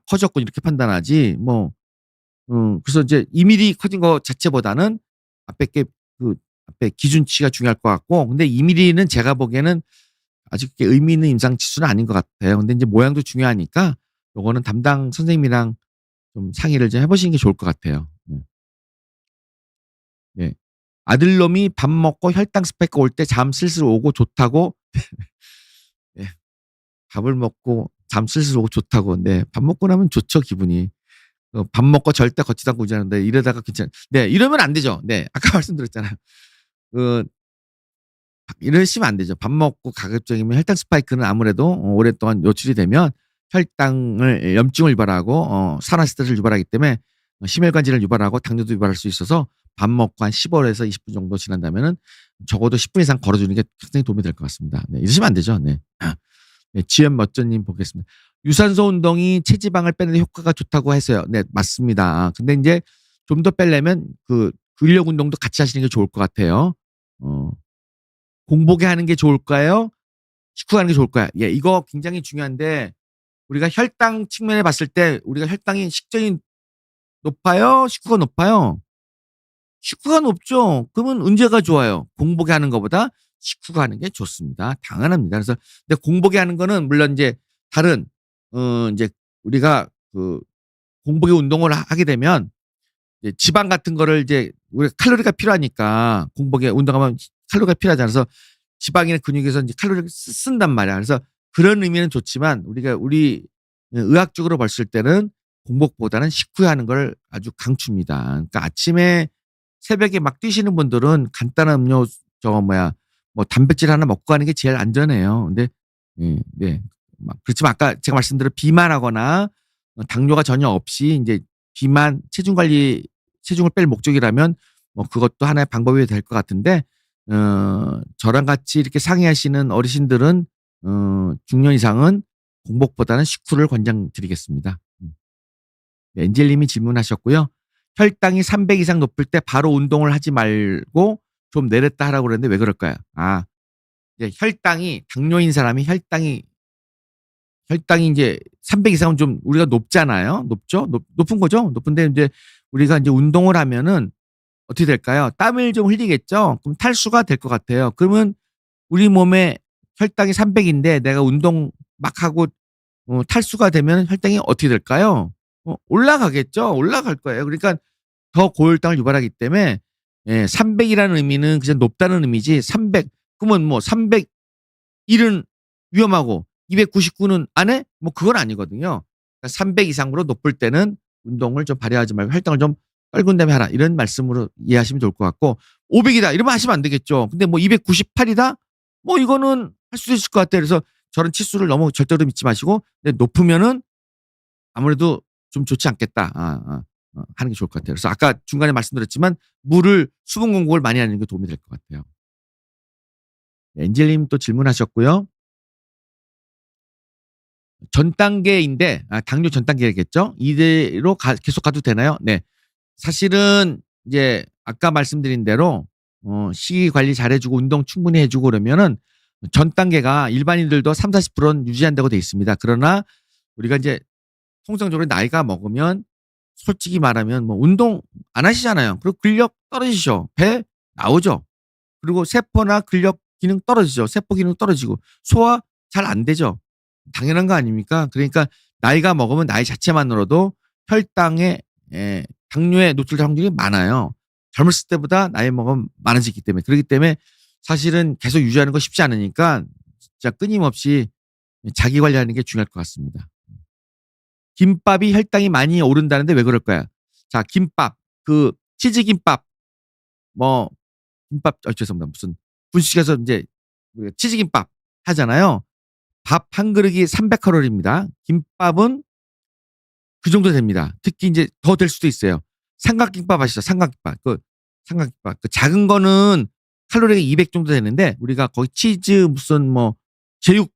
커졌고 이렇게 판단하지. 그래서 이제 2mm 커진 거 자체보다는 앞에 그 앞에 기준치가 중요할 것 같고, 근데 2mm는 제가 보기에는 아직 의미 있는 임상 치수는 아닌 것 같아요. 근데 이제 모양도 중요하니까 요거는 담당 선생님이랑 좀 상의를 좀 해보시는 게 좋을 것 같아요. 네. 아들놈이 밥 먹고 혈당 스파이크 올 때 잠 슬슬 오고 좋다고. 네. 밥을 먹고 잠 슬슬 오고 좋다고. 네. 밥 먹고 나면 좋죠, 기분이. 밥 먹고 절대 걷지도 않고 오자는데 이러다가 네, 이러면 안 되죠. 네. 아까 말씀드렸잖아요. 이러시면 안 되죠. 밥 먹고 가급적이면 혈당 스파이크는 아무래도 오랫동안 노출이 되면 혈당을 염증을 유발하고 산화스트레스를 유발하기 때문에 심혈관 질환을 유발하고 당뇨도 유발할 수 있어서 밥 먹고 한 15에서 20분 정도 지난다면은 적어도 10분 이상 걸어주는 게 굉장히 도움이 될 것 같습니다. 네, 이러시면 안 되죠. 네. 네, 지연 멋져님 보겠습니다. 유산소 운동이 체지방을 빼는 데 효과가 좋다고 했어요. 네, 맞습니다. 근데 이제 좀 더 빼려면 그 근력 운동도 같이 하시는 게 좋을 것 같아요. 공복에 하는 게 좋을까요? 식후에 하는 게 좋을까요? 예, 이거 굉장히 중요한데 우리가 혈당 측면에 봤을 때 우리가 혈당이 식전이 높아요? 식후가 높아요? 식후가 높죠. 그러면 언제가 좋아요? 공복에 하는 것보다 식후가 하는 게 좋습니다. 당연합니다. 그래서 근데 공복에 하는 거는 물론 이제 다른 이제 우리가 그 공복에 운동을 하게 되면 지방 같은 거를 이제 우리가 칼로리가 필요하니까 공복에 운동하면 칼로리가 필요하잖아요. 그래서 지방이나 근육에서 이제 칼로리를 쓴단 말이야. 그래서 그런 의미는 좋지만 우리 의학적으로 봤을 때는 공복보다는 식후에 하는 걸 아주 강추입니다. 그러니까 아침에 새벽에 막 뛰시는 분들은 간단한 음료 뭐 단백질 하나 먹고 가는 게 제일 안전해요. 근데 네. 그렇지만 아까 제가 말씀드린 비만하거나 당뇨가 전혀 없이 이제 비만 체중을 뺄 목적이라면 뭐 그것도 하나의 방법이 될 것 같은데 저랑 같이 이렇게 상의하시는 어르신들은 중년 이상은 공복보다는 식후를 권장드리겠습니다. 네, 엔젤님이 질문하셨고요. 혈당이 300 이상 높을 때 바로 운동을 하지 말고 좀 내렸다 하라고 그랬는데 왜 그럴까요? 이제 혈당이 당뇨인 사람이 혈당이 이제 300 이상은 좀 우리가 높잖아요. 높죠? 높은 거죠. 높은데 이제 우리가 이제 운동을 하면은 어떻게 될까요? 땀을 좀 흘리겠죠. 그럼 탈수가 될 것 같아요. 그러면 우리 몸에 혈당이 300인데 내가 운동 막 하고 탈수가 되면 혈당이 어떻게 될까요? 올라가겠죠. 올라갈 거예요. 그러니까 더 고혈당을 유발하기 때문에 300이라는 의미는 그냥 높다는 의미지 300 그러면 뭐 301은 위험하고 299는 안 해? 뭐 그건 아니거든요. 그러니까 300 이상으로 높을 때는 운동을 좀 발휘하지 말고 혈당을 좀 떨군 다음에 하라. 이런 말씀으로 이해하시면 좋을 것 같고 500이다 이러면 하시면 안 되겠죠. 근데 뭐 298이다? 뭐 이거는 할 수 있을 것 같아요. 그래서 저런 치수를 너무 절대로 믿지 마시고 근데 높으면은 아무래도 좀 좋지 않겠다. 하는 게 좋을 것 같아요. 그래서 아까 중간에 말씀드렸지만 물을 수분 공급을 많이 하는 게 도움이 될 것 같아요. 네, 엔젤님 또 질문하셨고요. 전 단계인데 당뇨 전 단계겠죠? 이대로 계속 가도 되나요? 네. 사실은 이제 아까 말씀드린 대로 식이 관리 잘해주고 운동 충분히 해주고 그러면은 전 단계가 일반인들도 3, 40%는 유지한다고 돼 있습니다. 그러나 우리가 이제 통상적으로 나이가 먹으면 솔직히 말하면 뭐 운동 안 하시잖아요. 그리고 근력 떨어지죠. 배 나오죠. 그리고 세포나 근력 기능 떨어지죠. 세포 기능 떨어지고 소화 잘 안 되죠. 당연한 거 아닙니까? 그러니까 나이가 먹으면 나이 자체만으로도 혈당에 당뇨에 노출될 확률이 많아요. 젊었을 때보다 나이 먹으면 많아지기 때문에 그렇기 때문에 사실은 계속 유지하는 거 쉽지 않으니까 진짜 끊임없이 자기 관리하는 게 중요할 것 같습니다. 김밥이 혈당이 많이 오른다는데 왜 그럴까요? 자, 김밥, 치즈김밥, 뭐, 김밥, 죄송합니다. 무슨, 분식에서 이제, 치즈김밥 하잖아요. 밥 한 그릇이 300칼로리입니다. 김밥은 그 정도 됩니다. 특히 이제 더 될 수도 있어요. 삼각김밥 아시죠? 삼각김밥. 삼각김밥. 작은 거는 칼로리가 200 정도 되는데, 우리가 거기 치즈 무슨 뭐, 제육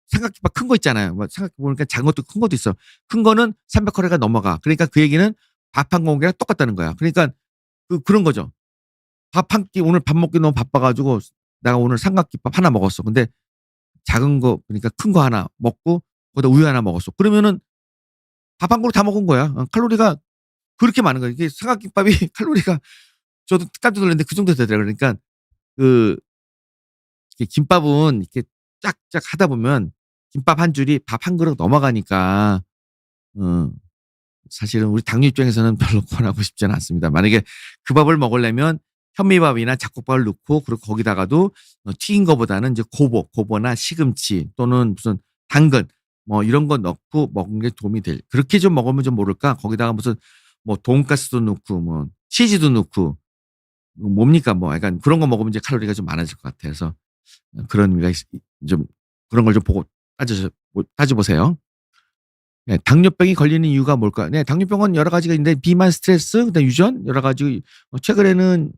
삼각김밥 큰 거 있잖아요. 뭐 생각해 보니까 작은 것도 큰 것도 있어. 큰 거는 300칼로리가 넘어가. 그러니까 그 얘기는 밥 한 공기랑 똑같다는 거야. 그러니까 그런 거죠. 밥 한 끼 오늘 밥 먹기 너무 바빠가지고 내가 오늘 삼각김밥 하나 먹었어. 근데 작은 거 그러니까 큰 거 하나 먹고 거기다 우유 하나 먹었어. 그러면은 밥 한 그릇 다 먹은 거야. 칼로리가 그렇게 많은 거야. 이게 삼각김밥이 칼로리가 저도 깜짝 놀랐는데 그 정도 되더라고요. 그러니까 그 김밥은 이렇게 쫙쫙 하다 보면 김밥 한 줄이 밥 한 그릇 넘어가니까 어 사실은 우리 당뇨 입장에서는 별로 권하고 싶지는 않습니다. 만약에 그 밥을 먹으려면 현미밥이나 잡곡밥을 넣고 그리고 거기다가도 튀긴 거보다는 이제 고보나 시금치 또는 무슨 당근 뭐 이런 거 넣고 먹는 게 도움이 될. 그렇게 좀 먹으면 좀 모를까? 거기다가 무슨 뭐 돈가스도 넣고 뭐 치즈도 넣고 뭡니까? 뭐 약간 그런 거 먹으면 이제 칼로리가 좀 많아질 것 같아요. 그래서 그런 의미가 좀 그런 걸 좀 보고 따져보세요. 네, 당뇨병이 걸리는 이유가 뭘까? 네, 당뇨병은 여러 가지가 있는데 비만, 스트레스, 그다음 유전 여러 가지 최근에는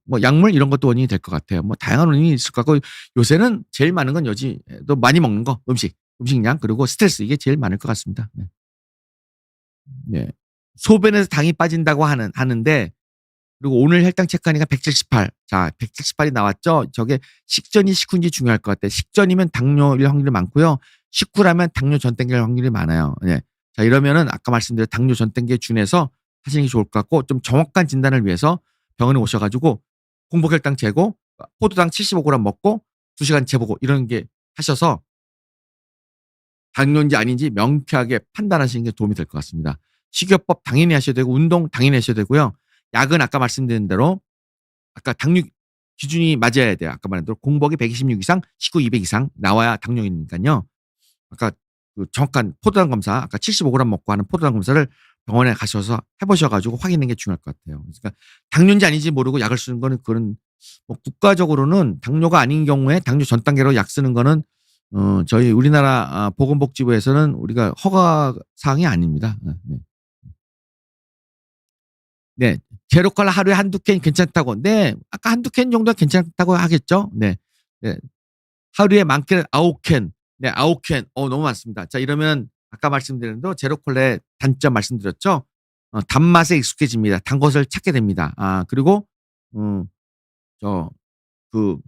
뭐 약물 이런 것도 원인이 될 것 같아요. 뭐 다양한 원인이 있을 것 같고 요새는 제일 많은 건 또 많이 먹는 거 음식량 그리고 스트레스 이게 제일 많을 것 같습니다. 네. 네. 소변에서 당이 빠진다고 하는데 그리고 오늘 혈당 체크하니까 178. 자, 178이 나왔죠? 저게 식전이 식후인지 중요할 것 같아요. 식전이면 당뇨일 확률이 많고요. 식후라면 당뇨 전 땡길 확률이 많아요. 네. 자, 이러면은 아까 말씀드린 당뇨 전 땡기에 준해서 하시는 게 좋을 것 같고 좀 정확한 진단을 위해서 병원에 오셔가지고 공복혈당 재고 포도당 75g 먹고 2시간 재보고 이런 게 하셔서 당뇨인지 아닌지 명쾌하게 판단하시는 게 도움이 될 것 같습니다. 식이요법 당연히 하셔야 되고 운동 당연히 하셔야 되고요. 약은 아까 말씀드린 대로 아까 당뇨 기준이 맞아야 돼요. 아까 말한 대로 공복이 126 이상, 식후 200 이상 나와야 당뇨이니까요. 아까 그 정확한 포도당 검사, 아까 75g 먹고 하는 포도당 검사를 병원에 가셔서 해보셔가지고 확인하는 게 중요할 것 같아요. 그러니까 당뇨인지 아닌지 모르고 약을 쓰는 거는 그런 뭐 국가적으로는 당뇨가 아닌 경우에 당뇨 전 단계로 약 쓰는 거는 저희 우리나라 보건복지부에서는 우리가 허가 사항이 아닙니다. 네. 네. 제로칼 하루에 한두 캔 괜찮다고. 네. 아까 한두 캔 정도 괜찮다고 하겠죠? 네. 네. 하루에 많게는 9캔. 네, 아오켄. 너무 많습니다. 자, 이러면 아까 말씀드린 대로 제로콜의 단점 말씀드렸죠? 단맛에 익숙해집니다. 단 것을 찾게 됩니다. 그리고, 음, 저, 그,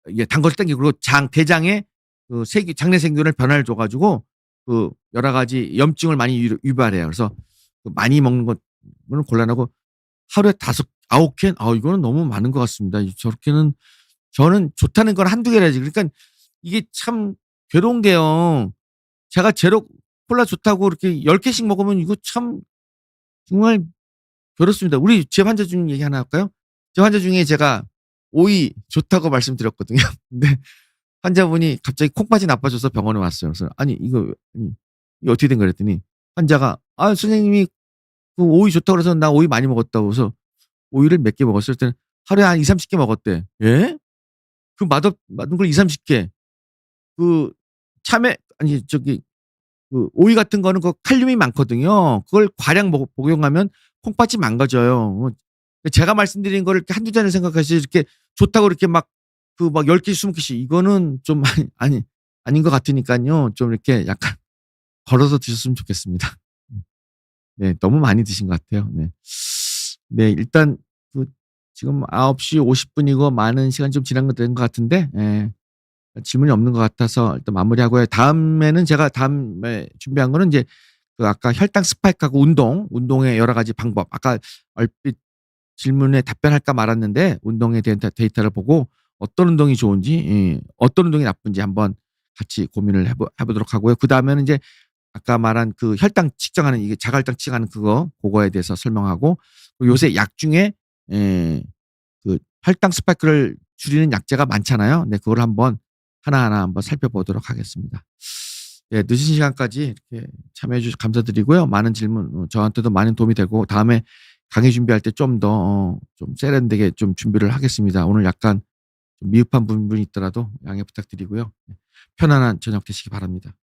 이게 단 것을 땡기고, 그리고 대장에 그 장내 세균을 변화를 줘가지고, 그, 여러 가지 염증을 많이 유발해요. 그래서 그 많이 먹는 것은 곤란하고, 하루에 9캔? 이거는 너무 많은 것 같습니다. 저렇게는, 저는 좋다는 건 한두 개라지. 그러니까 이게 참 괴로운 게요. 제가 제로 콜라 좋다고 이렇게 10개씩 먹으면 이거 참 정말 괴롭습니다. 우리 제 환자 중 얘기 하나 할까요? 제 환자 중에 제가 오이 좋다고 말씀드렸거든요. 근데 환자분이 갑자기 콩팥이 나빠져서 병원에 왔어요. 그래서 아니 이거 어떻게 된 거야 그랬더니 환자가 선생님이 그 오이 좋다고 그래서 나 오이 많이 먹었다고. 그래서 오이를 몇 개 먹었어요. 그랬더니 하루에 한 2-30개 먹었대. 예? 그 맛없는 걸 2-30개. 그 참외 아니 저기 그 오이 같은 거는 그 칼륨이 많거든요. 그걸 과량 복용하면 콩팥이 망가져요. 제가 말씀드린 거를 이렇게 한두 잔을 생각하시 이렇게 좋다고 이렇게 막 10개, 20개씩 이거는 좀 아닌 것 같으니까요. 좀 이렇게 약간 걸어서 드셨으면 좋겠습니다. 네, 너무 많이 드신 것 같아요. 네. 네, 일단 지금 9시 50분이고 많은 시간 좀 지난 것 같은데, 예. 질문이 없는 것 같아서 일단 마무리하고요. 다음에는 제가 다음에 준비한 거는 이제 그 아까 혈당 스파이크하고 운동의 여러 가지 방법. 아까 얼핏 질문에 답변할까 말았는데 운동에 대한 데이터를 보고 어떤 운동이 좋은지, 어떤 운동이 나쁜지 한번 같이 고민을 해보도록 하고요. 그 다음에는 이제 아까 말한 그 혈당 측정하는 이게 자가혈당 측정하는 그거에 대해서 설명하고 요새 약 중에 그 혈당 스파이크를 줄이는 약제가 많잖아요. 네, 그걸 한번 하나하나 한번 살펴보도록 하겠습니다. 네, 늦은 시간까지 이렇게 참여해 주셔서 감사드리고요. 많은 질문 저한테도 많은 도움이 되고 다음에 강의 준비할 때 좀 더 좀 세련되게 좀 준비를 하겠습니다. 오늘 약간 좀 미흡한 부분이 있더라도 양해 부탁드리고요. 편안한 저녁 되시기 바랍니다.